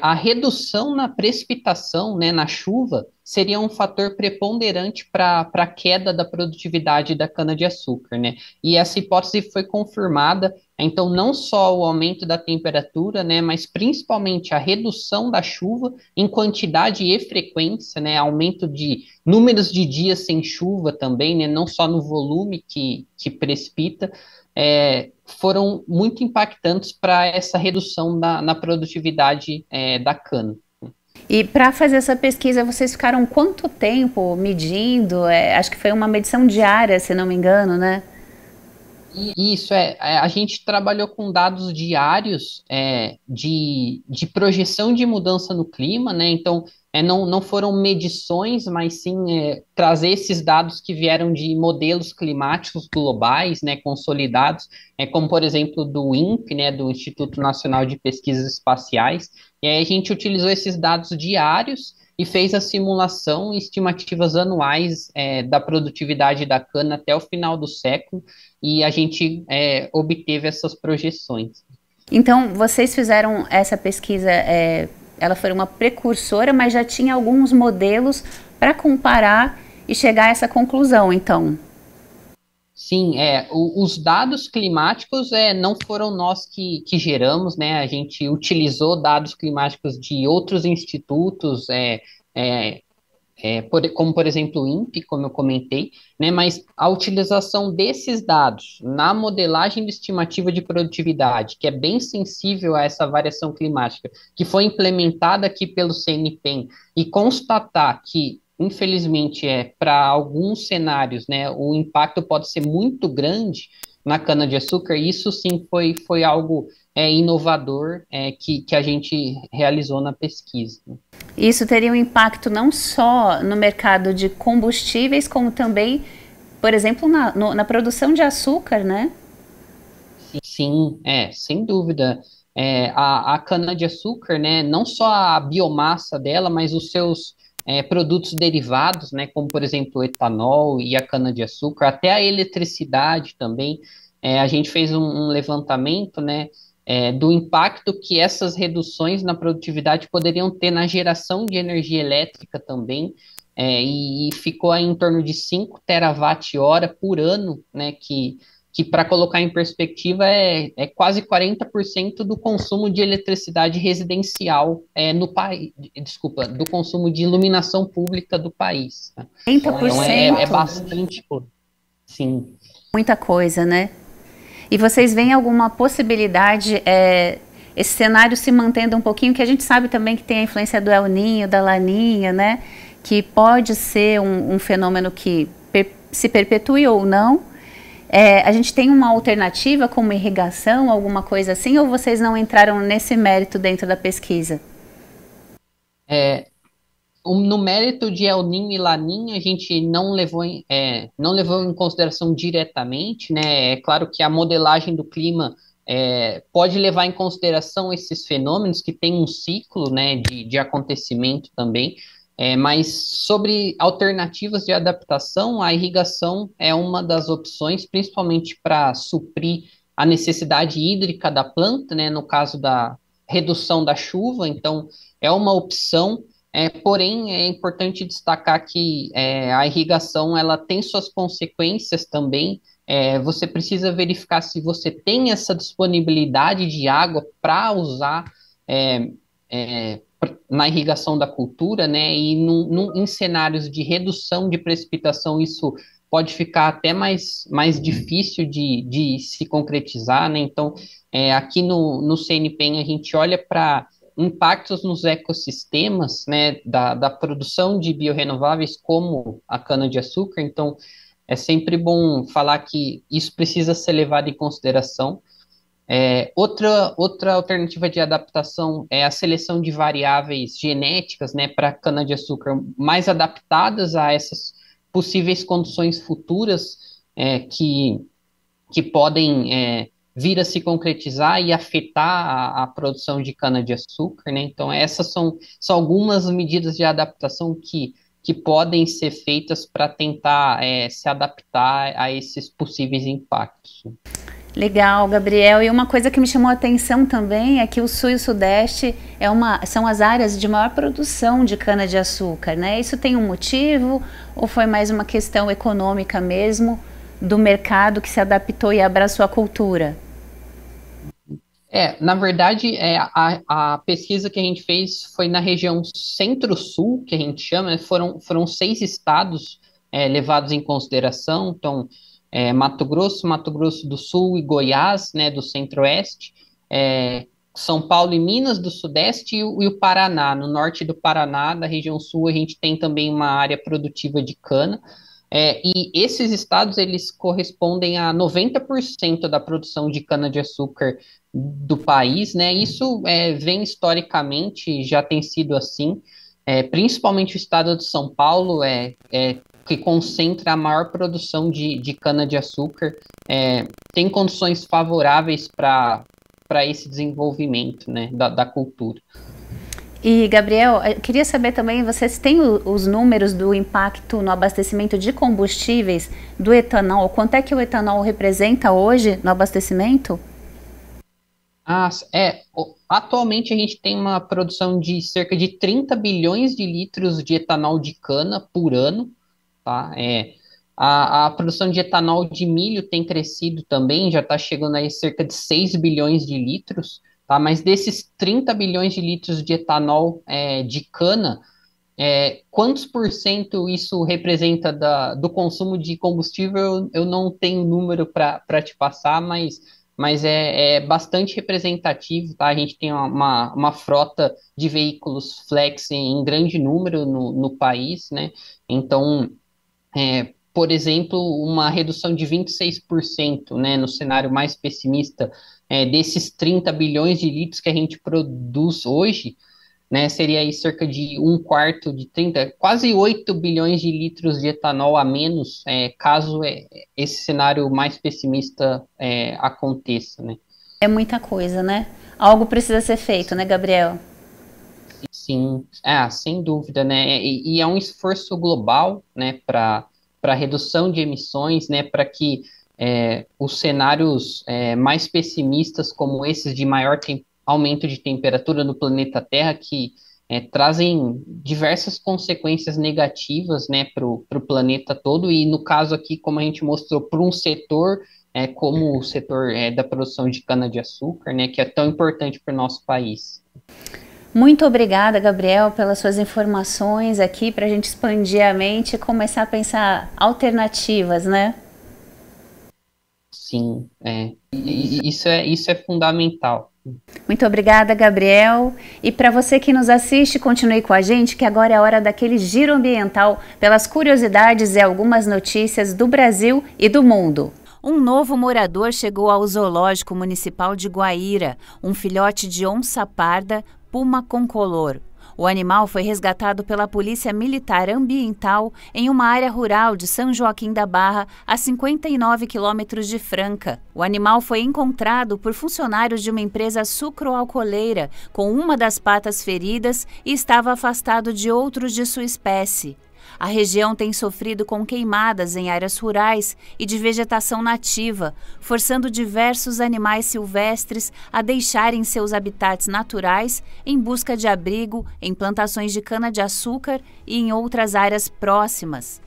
a redução na precipitação, né, na chuva, seria um fator preponderante para a queda da produtividade da cana-de-açúcar, né? E essa hipótese foi confirmada. Então, não só o aumento da temperatura, né, mas principalmente a redução da chuva em quantidade e frequência, né, aumento de números de dias sem chuva também, né, não só no volume que precipita, foram muito impactantes para essa redução na produtividade da cana. E para fazer essa pesquisa, vocês ficaram quanto tempo medindo? Acho que foi uma medição diária, se não me engano, né? Isso, a gente trabalhou com dados diários de projeção de mudança no clima, né? Então, não foram medições, mas sim trazer esses dados que vieram de modelos climáticos globais, né, consolidados, como, por exemplo, do INPE, né, do Instituto Nacional de Pesquisas Espaciais, e aí a gente utilizou esses dados diários e fez a simulação e estimativas anuais da produtividade da cana até o final do século, e a gente obteve essas projeções. Então, vocês fizeram essa pesquisa, ela foi uma precursora, mas já tinha alguns modelos para comparar e chegar a essa conclusão, então? Sim, os dados climáticos não foram nós que geramos, né? A gente utilizou dados climáticos de outros institutos, como, por exemplo, o INPE, como eu comentei, né? Mas a utilização desses dados na modelagem de estimativa de produtividade, que é bem sensível a essa variação climática, que foi implementada aqui pelo CNPEM, e constatar que, infelizmente, para alguns cenários, né, o impacto pode ser muito grande na cana-de-açúcar, isso sim foi algo inovador que a gente realizou na pesquisa. Isso teria um impacto não só no mercado de combustíveis, como também, por exemplo, na produção de açúcar, né? Sim, sem dúvida. A cana-de-açúcar, né, não só a biomassa dela, mas os seus produtos derivados, né, como, por exemplo, o etanol e a cana-de-açúcar, até a eletricidade também. A gente fez um levantamento, né, do impacto que essas reduções na produtividade poderiam ter na geração de energia elétrica também, e ficou aí em torno de 5 terawatt-hora por ano, né, que para colocar em perspectiva é quase 40% do consumo de eletricidade residencial no país, desculpa, do consumo de iluminação pública do país. Tá? 30%? Então é bastante coisa. Sim. Muita coisa, né? E vocês veem alguma possibilidade, esse cenário se mantendo um pouquinho, que a gente sabe também que tem a influência do El Niño, da Laninha, né? Que pode ser um fenômeno que se perpetue ou não. A gente tem uma alternativa como irrigação, alguma coisa assim, ou vocês não entraram nesse mérito dentro da pesquisa? No mérito de El Niño e Laninha, a gente não levou em consideração diretamente, né? É claro que a modelagem do clima pode levar em consideração esses fenômenos que têm um ciclo, né, de acontecimento também. Mas sobre alternativas de adaptação, a irrigação é uma das opções, principalmente para suprir a necessidade hídrica da planta, né, no caso da redução da chuva, então é uma opção, porém é importante destacar que a irrigação ela tem suas consequências também. Você precisa verificar se você tem essa disponibilidade de água para usar na irrigação da cultura, né? E em cenários de redução de precipitação, isso pode ficar até mais difícil de se concretizar, né? Então, aqui no CNPEM a gente olha para impactos nos ecossistemas, né, da produção de biorrenováveis como a cana-de-açúcar. Então, é sempre bom falar que isso precisa ser levado em consideração. Outra alternativa de adaptação é a seleção de variáveis genéticas, né, para cana-de-açúcar mais adaptadas a essas possíveis condições futuras que podem vir a se concretizar e afetar a produção de cana-de-açúcar, né? Então, essas são algumas medidas de adaptação que podem ser feitas para tentar se adaptar a esses possíveis impactos. Legal, Gabriel. E uma coisa que me chamou a atenção também é que o Sul e o Sudeste são as áreas de maior produção de cana-de-açúcar, né? Isso tem um motivo ou foi mais uma questão econômica mesmo do mercado que se adaptou e abraçou a cultura? Na verdade, a pesquisa que a gente fez foi na região Centro-Sul, que a gente chama, né? Foram 6 estados levados em consideração, então Mato Grosso do Sul e Goiás, né, do Centro-Oeste, São Paulo e Minas do Sudeste e o Paraná. No norte do Paraná, da região sul, a gente tem também uma área produtiva de cana, e esses estados, eles correspondem a 90% da produção de cana-de-açúcar do país, né? Isso vem historicamente, já tem sido assim, principalmente o estado de São Paulo que concentra a maior produção de cana-de-açúcar, tem condições favoráveis para esse desenvolvimento, né, da cultura. E, Gabriel, eu queria saber também, vocês têm os números do impacto no abastecimento de combustíveis do etanol? Quanto é que o etanol representa hoje no abastecimento? Atualmente a gente tem uma produção de cerca de 30 bilhões de litros de etanol de cana por ano, tá? A produção de etanol de milho tem crescido também, já está chegando aí cerca de 6 bilhões de litros, tá? Mas desses 30 bilhões de litros de etanol de cana, quantos por cento isso representa do consumo de combustível? Eu não tenho número para te passar, mas é bastante representativo, tá? A gente tem uma frota de veículos flex em grande número no país, né? Então, por exemplo, uma redução de 26%, né, no cenário mais pessimista, desses 30 bilhões de litros que a gente produz hoje, né, seria aí cerca de 1/4 de 30, quase 8 bilhões de litros de etanol a menos, caso esse cenário mais pessimista aconteça, né? É muita coisa, né? Algo precisa ser feito, né, Gabriel? Sim, sem dúvida, né? E é um esforço global, né, para redução de emissões, né, para que os cenários mais pessimistas, como esses de maior aumento de temperatura no planeta Terra, que trazem diversas consequências negativas, né, para o planeta todo, e no caso aqui, como a gente mostrou, para um setor, como o setor da produção de cana-de-açúcar, né, que é tão importante para o nosso país. Muito obrigada, Gabriel, pelas suas informações aqui, para a gente expandir a mente e começar a pensar alternativas, né? Sim, isso é fundamental. Muito obrigada, Gabriel. E para você que nos assiste, continue com a gente, que agora é a hora daquele giro ambiental pelas curiosidades e algumas notícias do Brasil e do mundo. Um novo morador chegou ao Zoológico Municipal de Guaíra, um filhote de onça parda, puma concolor. O animal foi resgatado pela Polícia Militar Ambiental em uma área rural de São Joaquim da Barra, a 59 quilômetros de Franca. O animal foi encontrado por funcionários de uma empresa sucroalcooleira com uma das patas feridas e estava afastado de outros de sua espécie. A região tem sofrido com queimadas em áreas rurais e de vegetação nativa, forçando diversos animais silvestres a deixarem seus habitats naturais em busca de abrigo em plantações de cana-de-açúcar e em outras áreas próximas.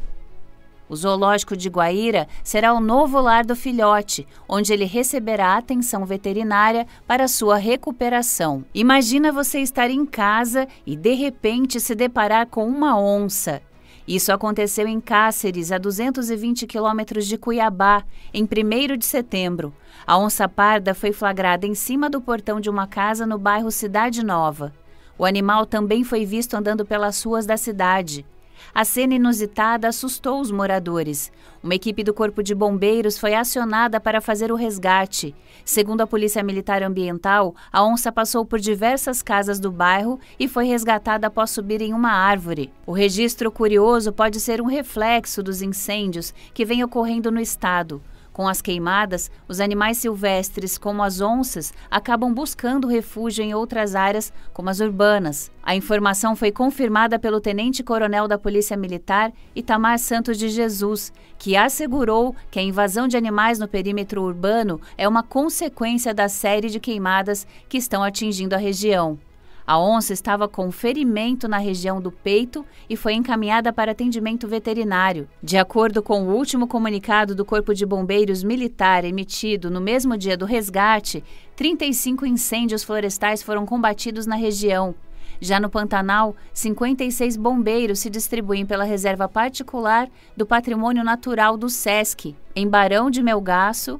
O Zoológico de Guaíra será o novo lar do filhote, onde ele receberá atenção veterinária para sua recuperação. Imagina você estar em casa e, de repente, se deparar com uma onça. Isso aconteceu em Cáceres, a 220 quilômetros de Cuiabá, em 1º de setembro. A onça parda foi flagrada em cima do portão de uma casa no bairro Cidade Nova. O animal também foi visto andando pelas ruas da cidade. A cena inusitada assustou os moradores. Uma equipe do Corpo de Bombeiros foi acionada para fazer o resgate. Segundo a Polícia Militar Ambiental, a onça passou por diversas casas do bairro e foi resgatada após subir em uma árvore. O registro curioso pode ser um reflexo dos incêndios que vêm ocorrendo no estado. Com as queimadas, os animais silvestres, como as onças, acabam buscando refúgio em outras áreas, como as urbanas. A informação foi confirmada pelo tenente-coronel da Polícia Militar, Itamar Santos de Jesus, que assegurou que a invasão de animais no perímetro urbano é uma consequência da série de queimadas que estão atingindo a região. A onça estava com ferimento na região do peito e foi encaminhada para atendimento veterinário. De acordo com o último comunicado do Corpo de Bombeiros Militar emitido no mesmo dia do resgate, 35 incêndios florestais foram combatidos na região. Já no Pantanal, 56 bombeiros se distribuem pela reserva particular do Patrimônio Natural do SESC, em Barão de Melgaço,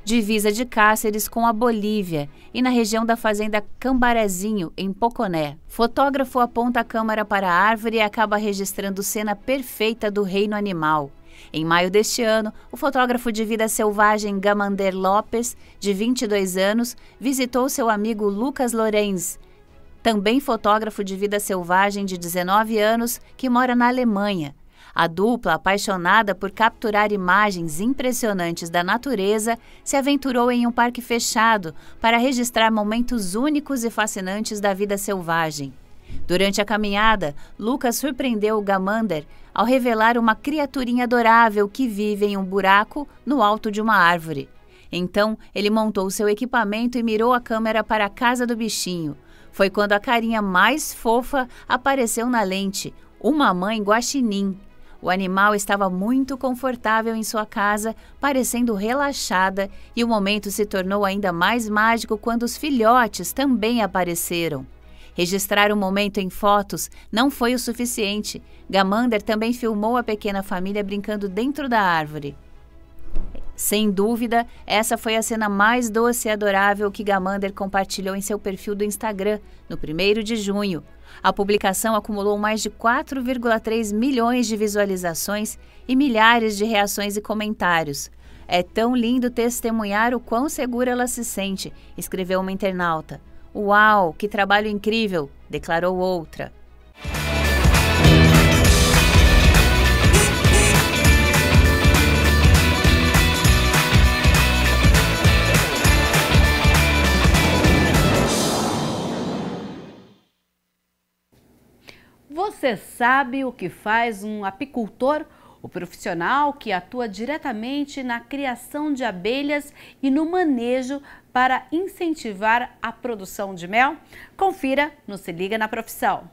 divisa de Cáceres com a Bolívia, e na região da fazenda Cambarezinho, em Poconé. Fotógrafo aponta a câmera para a árvore e acaba registrando cena perfeita do reino animal. Em maio deste ano, o fotógrafo de vida selvagem Gamander Lopes, de 22 anos, visitou seu amigo Lucas Lorenz, também fotógrafo de vida selvagem de 19 anos, que mora na Alemanha. A dupla, apaixonada por capturar imagens impressionantes da natureza, se aventurou em um parque fechado para registrar momentos únicos e fascinantes da vida selvagem. Durante a caminhada, Lucas surpreendeu o Gamander ao revelar uma criaturinha adorável que vive em um buraco no alto de uma árvore. Então, ele montou seu equipamento e mirou a câmera para a casa do bichinho. Foi quando a carinha mais fofa apareceu na lente, uma mãe guaxinim. O animal estava muito confortável em sua casa, parecendo relaxada, e o momento se tornou ainda mais mágico quando os filhotes também apareceram. Registrar o momento em fotos não foi o suficiente. Gamander também filmou a pequena família brincando dentro da árvore. Sem dúvida, essa foi a cena mais doce e adorável que Gamander compartilhou em seu perfil do Instagram, no 1º de junho. A publicação acumulou mais de 4,3 milhões de visualizações e milhares de reações e comentários. É tão lindo testemunhar o quão segura ela se sente, escreveu uma internauta. Uau, que trabalho incrível, declarou outra. Você sabe o que faz um apicultor? O profissional que atua diretamente na criação de abelhas e no manejo para incentivar a produção de mel? Confira no Se Liga na Profissão.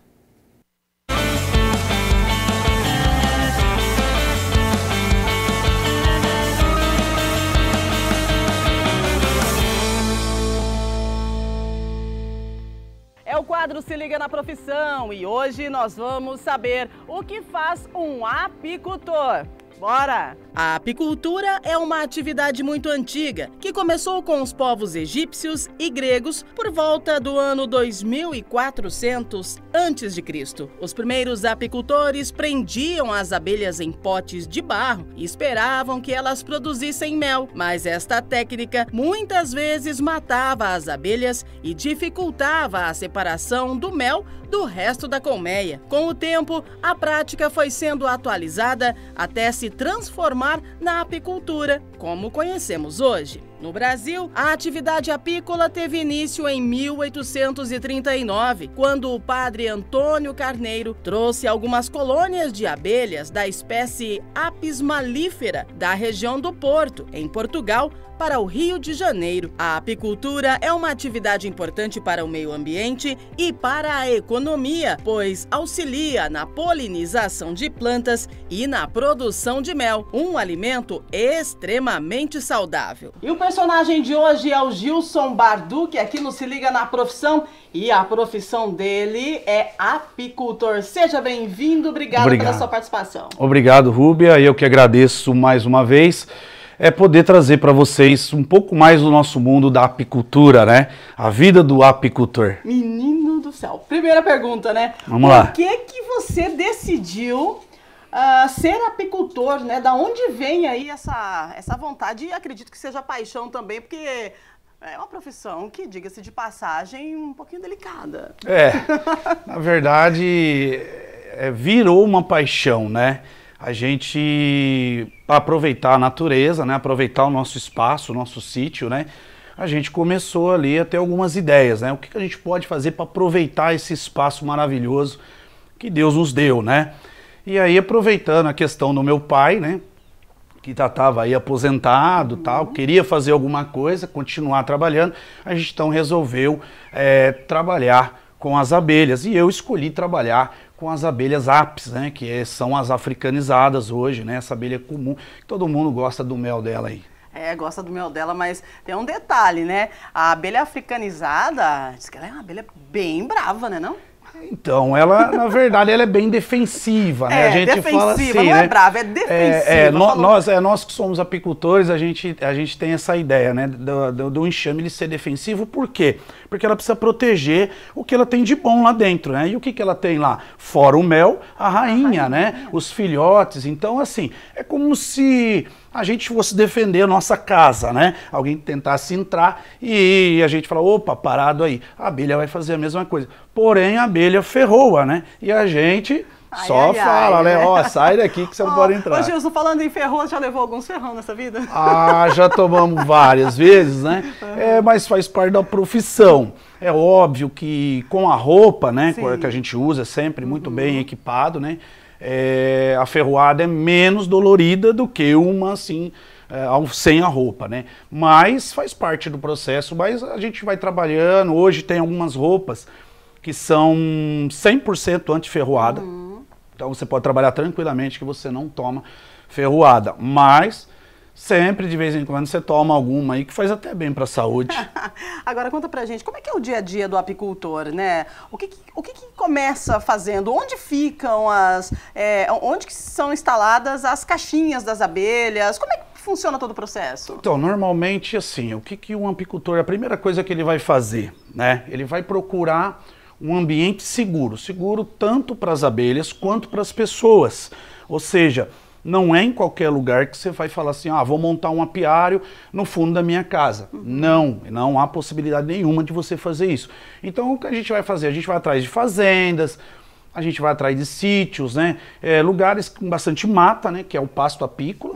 É o quadro Se Liga na Profissão e hoje nós vamos saber o que faz um apicultor. Bora! A apicultura é uma atividade muito antiga, que começou com os povos egípcios e gregos por volta do ano 2400 a.C. Os primeiros apicultores prendiam as abelhas em potes de barro e esperavam que elas produzissem mel, mas esta técnica muitas vezes matava as abelhas e dificultava a separação do mel do resto da colmeia. Com o tempo, a prática foi sendo atualizada até se transformar na apicultura, como conhecemos hoje. No Brasil, a atividade apícola teve início em 1839, quando o padre Antônio Carneiro trouxe algumas colônias de abelhas da espécie Apis mellifera da região do Porto, em Portugal, para o Rio de Janeiro. A apicultura é uma atividade importante para o meio ambiente e para a economia, pois auxilia na polinização de plantas e na produção de mel, um alimento extremamente saudável. E o personagem de hoje é o Gilson Barduc, aqui no Se Liga na Profissão, e a profissão dele é apicultor. Seja bem-vindo, obrigado pela sua participação. Obrigado, Rúbia, eu que agradeço mais uma vez. É poder trazer para vocês um pouco mais do nosso mundo da apicultura, né? A vida do apicultor. Menino do céu. Primeira pergunta, né? Vamos lá. Por que você decidiu ser apicultor, né? Da onde vem aí essa vontade? E acredito que seja paixão também, porque é uma profissão que, diga-se de passagem, um pouquinho delicada. Na verdade, virou uma paixão, né? A gente, para aproveitar a natureza, né, aproveitar o nosso espaço, o nosso sítio, né, a gente começou ali a ter algumas ideias, né, o que a gente pode fazer para aproveitar esse espaço maravilhoso que Deus nos deu, né. E aí, aproveitando a questão do meu pai, né, que já estava aí aposentado, tal, queria fazer alguma coisa, continuar trabalhando, a gente então resolveu trabalhar com as abelhas, e eu escolhi trabalhar com as abelhas Apis, né, que são as africanizadas hoje, né, essa abelha comum, todo mundo gosta do mel dela aí. Gosta do mel dela, mas tem um detalhe, né, a abelha africanizada, diz que ela é uma abelha bem brava, né, não? Então, ela, na verdade, ela é bem defensiva, né? A gente defensiva, fala assim, não né? É brava, é defensiva. Nós que somos apicultores, a gente tem essa ideia, né? Do enxame ele ser defensivo, por quê? Porque ela precisa proteger o que ela tem de bom lá dentro, né? E o que ela tem lá? Fora o mel, a rainha, né? Os filhotes. Então, assim, é como se a gente fosse defender a nossa casa, né? Alguém tentasse entrar e a gente fala, opa, parado aí. A abelha vai fazer a mesma coisa. Porém, a abelha ferroa, né? E a gente só fala, né? Ó, sai daqui que você não pode entrar. Ô Gilson, falando em ferrou, já levou alguns ferrão nessa vida? Já tomamos várias vezes, né? Mas faz parte da profissão. É óbvio que com a roupa, né? Que a gente usa sempre muito bem equipado, né? A ferroada é menos dolorida do que uma assim, sem a roupa, né? Mas faz parte do processo, mas a gente vai trabalhando. Hoje tem algumas roupas que são 100% anti-ferroada, então você pode trabalhar tranquilamente que você não toma ferroada, mas sempre de vez em quando você toma alguma aí que faz até bem para a saúde. Agora conta pra gente, como é que é o dia a dia do apicultor, né? O que começa fazendo? Onde ficam onde que são instaladas as caixinhas das abelhas? Como é que funciona todo o processo? Então, normalmente assim, o que um apicultor, a primeira coisa que ele vai fazer, né? Ele vai procurar um ambiente seguro tanto para as abelhas quanto para as pessoas. Ou seja, não é em qualquer lugar que você vai falar assim, vou montar um apiário no fundo da minha casa. Não há possibilidade nenhuma de você fazer isso. Então, o que a gente vai fazer? A gente vai atrás de fazendas, a gente vai atrás de sítios, né? Lugares com bastante mata, né? Que é o pasto apícola,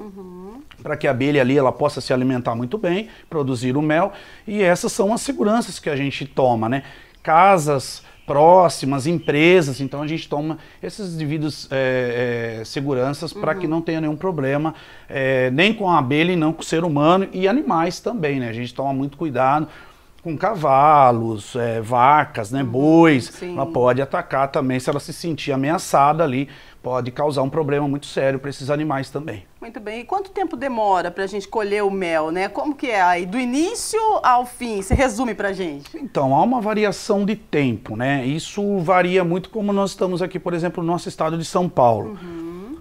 para que a abelha ali ela possa se alimentar muito bem, produzir o mel. E essas são as seguranças que a gente toma, né? Casas próximas, empresas, então a gente toma esses devidos seguranças para que não tenha nenhum problema, nem com a abelha e não com o ser humano e animais também, né? A gente toma muito cuidado com cavalos, vacas, né, bois, ela pode atacar também, se ela se sentir ameaçada ali, pode causar um problema muito sério para esses animais também. Muito bem, e quanto tempo demora para a gente colher o mel, né? Como que é aí, do início ao fim? Você resume para a gente. Então, há uma variação de tempo, né? Isso varia muito como nós estamos aqui, por exemplo, no nosso estado de São Paulo.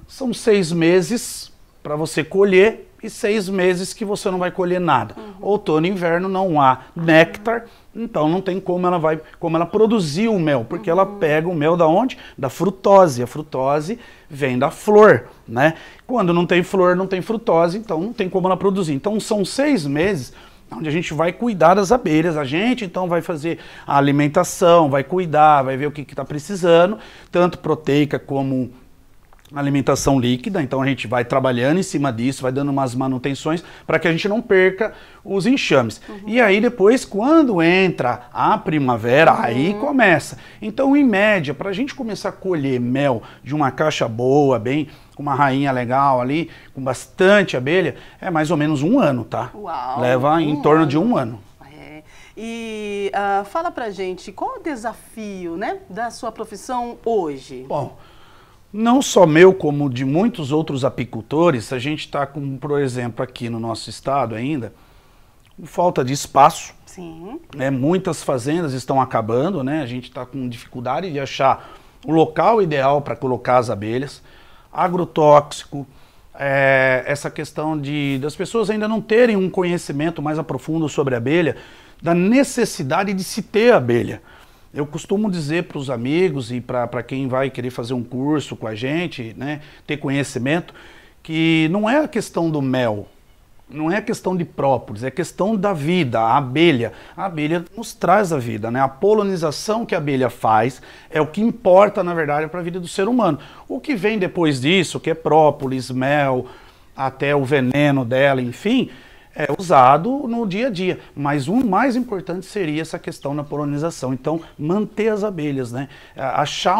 São 6 meses para você colher e 6 meses que você não vai colher nada. Outono e inverno não há néctar, então não tem como ela produzir o mel, porque ela pega o mel da onde? Da frutose. A frutose vem da flor, né? Quando não tem flor, não tem frutose, então não tem como ela produzir. Então são 6 meses onde a gente vai cuidar das abelhas, a gente então vai fazer a alimentação, vai cuidar, vai ver o que está precisando, tanto proteica como alimentação líquida, então a gente vai trabalhando em cima disso, vai dando umas manutenções para que a gente não perca os enxames. E aí depois, quando entra a primavera, aí começa. Então, em média, para a gente começar a colher mel de uma caixa boa, bem, com uma rainha legal ali, com bastante abelha, é mais ou menos 1 ano, tá? Uau, leva em torno de 1 ano. E fala pra gente, qual é o desafio, né, da sua profissão hoje? Bom, não só meu, como de muitos outros apicultores, a gente está com, por exemplo, aqui no nosso estado ainda, falta de espaço. Sim. Né? Muitas fazendas estão acabando, né? A gente está com dificuldade de achar o local ideal para colocar as abelhas. Agrotóxico, essa questão das pessoas ainda não terem um conhecimento mais aprofundo sobre a abelha, da necessidade de se ter abelha. Eu costumo dizer para os amigos e para quem vai querer fazer um curso com a gente, né, ter conhecimento, que não é a questão do mel, não é a questão de própolis, é a questão da vida, a abelha. A abelha nos traz a vida, né? A polinização que a abelha faz é o que importa, na verdade, para a vida do ser humano. O que vem depois disso, que é própolis, mel, até o veneno dela, enfim, é usado no dia a dia, mas o mais importante seria essa questão da polinização. Então, manter as abelhas, né? Achar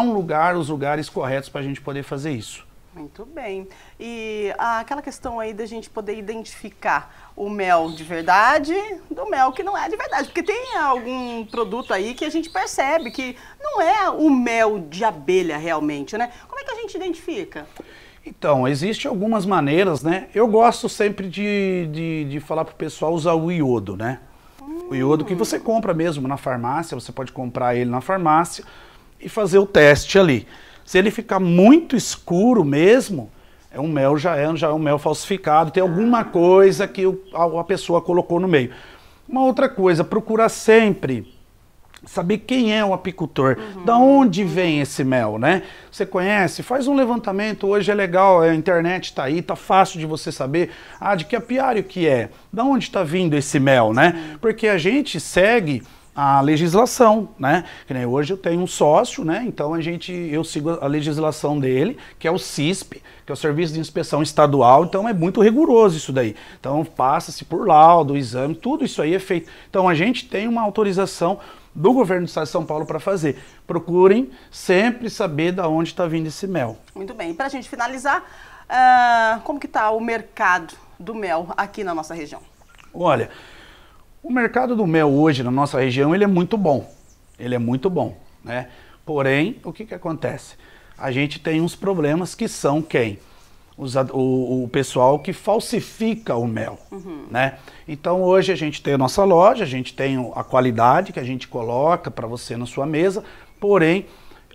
os lugares corretos para a gente poder fazer isso. Muito bem. E aquela questão aí da gente poder identificar o mel de verdade do mel que não é de verdade, porque tem algum produto aí que a gente percebe que não é o mel de abelha realmente, né? Como é que a gente identifica? Então, existem algumas maneiras, né? Eu gosto sempre de falar para o pessoal usar o iodo, né? O iodo que você compra mesmo na farmácia, você pode comprar ele na farmácia e fazer o teste ali. Se ele ficar muito escuro mesmo, já é um mel falsificado, tem alguma coisa que a pessoa colocou no meio. Uma outra coisa, procurar sempre saber quem é o apicultor, da onde vem esse mel, né? Você conhece? Faz um levantamento, hoje é legal, a internet está aí, tá fácil de você saber, de que apiário que é, da onde está vindo esse mel, né? Porque a gente segue a legislação, né? Que nem hoje eu tenho um sócio, né? Então eu sigo a legislação dele, que é o CISP, que é o Serviço de Inspeção Estadual, então é muito rigoroso isso daí. Então passa-se por laudo, exame, tudo isso aí é feito. Então a gente tem uma autorização do governo do estado de São Paulo para fazer. Procurem sempre saber de onde está vindo esse mel. Muito bem. E para a gente finalizar, como que está o mercado do mel aqui na nossa região? Olha, o mercado do mel hoje na nossa região, ele é muito bom. Ele é muito bom, né? Porém, o que acontece? A gente tem uns problemas que são quem? O pessoal que falsifica o mel, né? Então hoje a gente tem a nossa loja, a gente tem a qualidade que a gente coloca para você na sua mesa, porém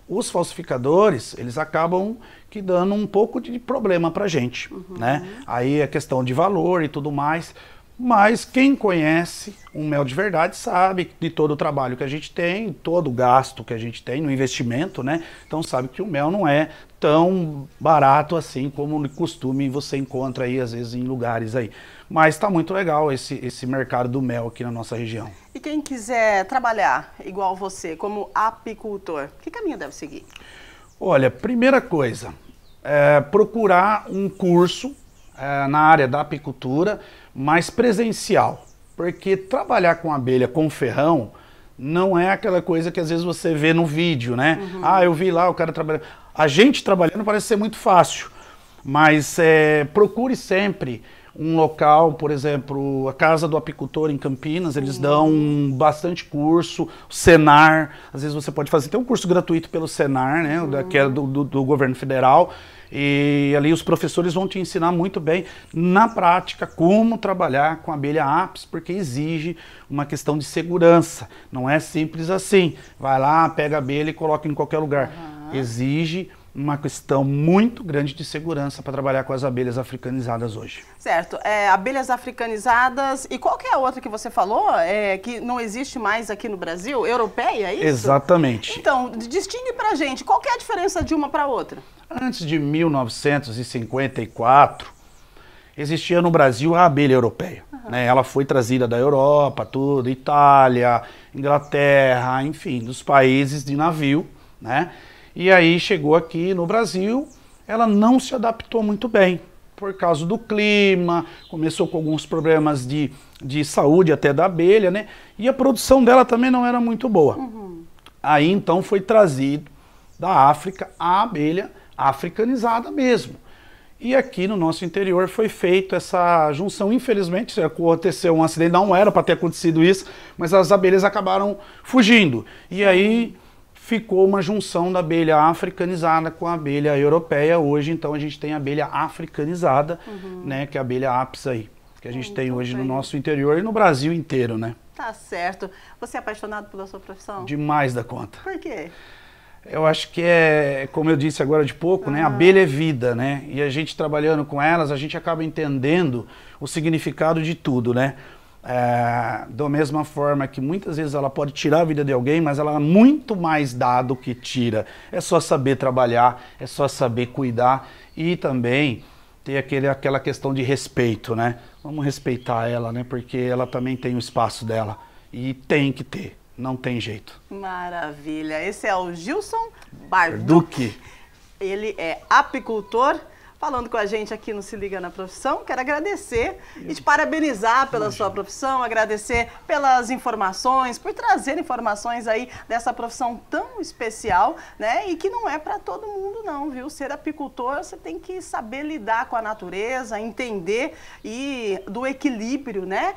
os falsificadores, eles acabam que dando um pouco de problema para a gente, né? Aí é questão de valor e tudo mais, mas quem conhece um mel de verdade sabe de todo o trabalho que a gente tem, todo o gasto que a gente tem no investimento, né? Então sabe que o mel não é tão barato assim como de costume você encontra aí às vezes em lugares aí. Mas está muito legal esse mercado do mel aqui na nossa região. E quem quiser trabalhar igual você, como apicultor, que caminho deve seguir? Olha, primeira coisa, procurar um curso na área da apicultura, mais presencial. Porque trabalhar com abelha com ferrão Não é aquela coisa que às vezes você vê no vídeo, né? Ah, eu vi lá o cara trabalhando. A gente trabalhando parece ser muito fácil, mas procure sempre um local, por exemplo, a Casa do Apicultor em Campinas, eles dão bastante curso, o Senar, às vezes você pode fazer, tem um curso gratuito pelo Senar, né, que é do governo federal, e ali os professores vão te ensinar muito bem, na prática, como trabalhar com a abelha Apis, porque exige uma questão de segurança, não é simples assim, vai lá, pega a abelha e coloca em qualquer lugar, exige uma questão muito grande de segurança para trabalhar com as abelhas africanizadas hoje. Certo. Abelhas africanizadas. E qual que é a outra que você falou? Que não existe mais aqui no Brasil? Europeia, é isso? Exatamente. Então, distingue pra gente. Qual que é a diferença de uma para outra? Antes de 1954, existia no Brasil a abelha europeia. Né? Ela foi trazida da Europa, tudo, Itália, Inglaterra, enfim, dos países de navio, né? E aí chegou aqui no Brasil, ela não se adaptou muito bem, por causa do clima, começou com alguns problemas de saúde até da abelha, né? E a produção dela também não era muito boa. Aí então foi trazido da África a abelha africanizada mesmo. E aqui no nosso interior foi feita essa junção, infelizmente, aconteceu um acidente, não era para ter acontecido isso, mas as abelhas acabaram fugindo. E aí ficou uma junção da abelha africanizada com a abelha europeia. Hoje, então, a gente tem a abelha africanizada, né, que é a abelha Apis aí, que a gente tem hoje no nosso interior e no Brasil inteiro, né? Tá certo. Você é apaixonado pela sua profissão? Demais da conta. Por quê? Eu acho que como eu disse agora de pouco, né, a abelha é vida, né? E a gente trabalhando com elas, a gente acaba entendendo o significado de tudo, né? Da mesma forma que muitas vezes ela pode tirar a vida de alguém, mas ela muito mais dá do que tira. É só saber trabalhar, é só saber cuidar e também ter aquela questão de respeito, né? Vamos respeitar ela, né? Porque ela também tem o espaço dela e tem que ter, não tem jeito. Maravilha! Esse é o Gilson Barducci. Ele é apicultor. Falando com a gente aqui no Se Liga na Profissão, quero agradecer e te parabenizar pela sua profissão, agradecer pelas informações, por trazer informações aí dessa profissão tão especial, né? E que não é para todo mundo não, viu? Ser apicultor, você tem que saber lidar com a natureza, entender e do equilíbrio, né?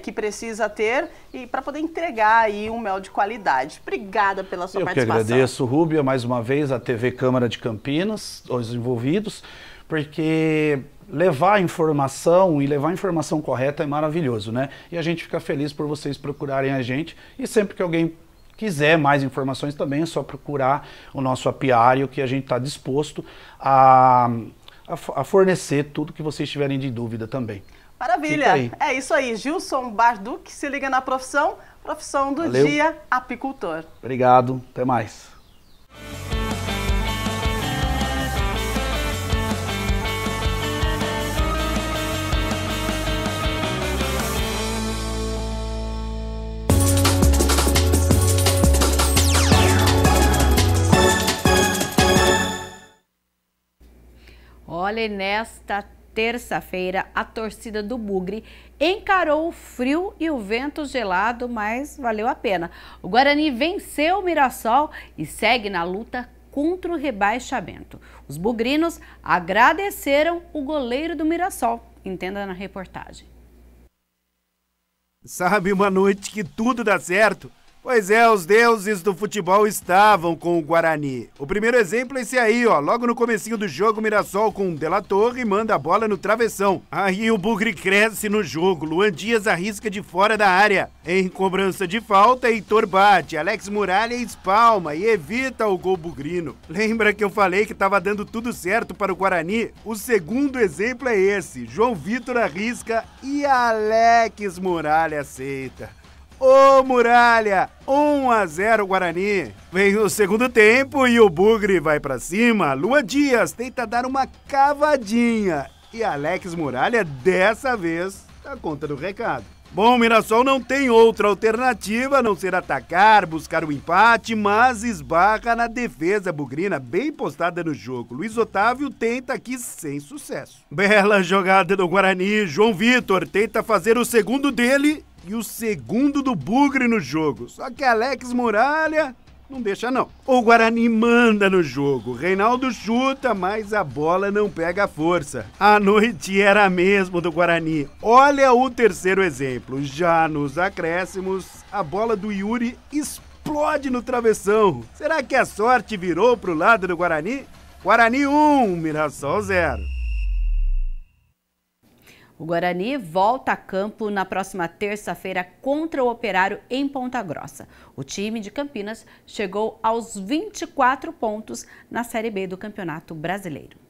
Que precisa ter e para poder entregar aí um mel de qualidade. Obrigada pela sua participação. Eu que agradeço, Rúbia, mais uma vez, a TV Câmara de Campinas, os envolvidos, porque levar informação e levar a informação correta é maravilhoso, né? E a gente fica feliz por vocês procurarem a gente e sempre que alguém quiser mais informações também é só procurar o nosso apiário, que a gente está disposto a fornecer tudo que vocês tiverem de dúvida também. Maravilha! É isso aí, Gilson Barducci, Se Liga na Profissão, profissão do dia, apicultor. Obrigado, até mais. Olha, nesta terça-feira, a torcida do Bugre encarou o frio e o vento gelado, mas valeu a pena. O Guarani venceu o Mirassol e segue na luta contra o rebaixamento. Os bugrinos agradeceram o goleiro do Mirassol. Entenda na reportagem. Sabe uma noite que tudo dá certo? Pois é, os deuses do futebol estavam com o Guarani. O primeiro exemplo é esse aí, ó. Logo no comecinho do jogo, o Mirassol com De La Torre manda a bola no travessão. Aí o Bugre cresce no jogo. Luan Dias arrisca de fora da área. Em cobrança de falta, Heitor bate. Alex Muralha espalma e evita o gol bugrino. Lembra que eu falei que estava dando tudo certo para o Guarani? O segundo exemplo é esse. João Vitor arrisca e Alex Muralha aceita. Ô Muralha, 1-0 Guarani. Vem o segundo tempo e o Bugre vai pra cima. Luan Dias tenta dar uma cavadinha. E Alex Muralha, dessa vez, dá conta do recado. Bom, o Mirassol não tem outra alternativa a não ser atacar, buscar o empate, mas esbarra na defesa bugrina, bem postada no jogo. Luiz Otávio tenta aqui sem sucesso. Bela jogada do Guarani, João Vitor tenta fazer o segundo dele e o segundo do Bugre no jogo. Só que Alex Muralha não deixa não. O Guarani manda no jogo. Reinaldo chuta, mas a bola não pega força. A noite era mesmo do Guarani. Olha o terceiro exemplo. Já nos acréscimos, a bola do Yuri explode no travessão. Será que a sorte virou pro lado do Guarani? Guarani 1, Mirassol 0. O Guarani volta a campo na próxima terça-feira contra o Operário em Ponta Grossa. O time de Campinas chegou aos 24 pontos na Série B do Campeonato Brasileiro.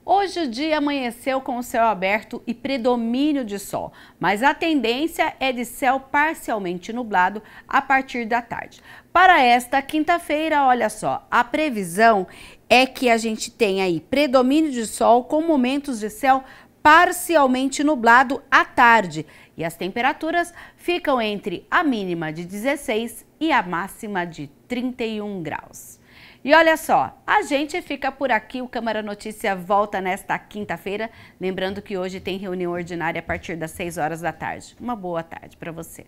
Hoje o dia amanheceu com o céu aberto e predomínio de sol, mas a tendência é de céu parcialmente nublado a partir da tarde. Para esta quinta-feira, olha só, a previsão é que a gente tenha aí predomínio de sol com momentos de céu parcialmente nublado à tarde. E as temperaturas ficam entre a mínima de 16 e a máxima de 31 graus. E olha só, a gente fica por aqui, o Câmara Notícia volta nesta quinta-feira. Lembrando que hoje tem reunião ordinária a partir das 6 horas da tarde. Uma boa tarde para você.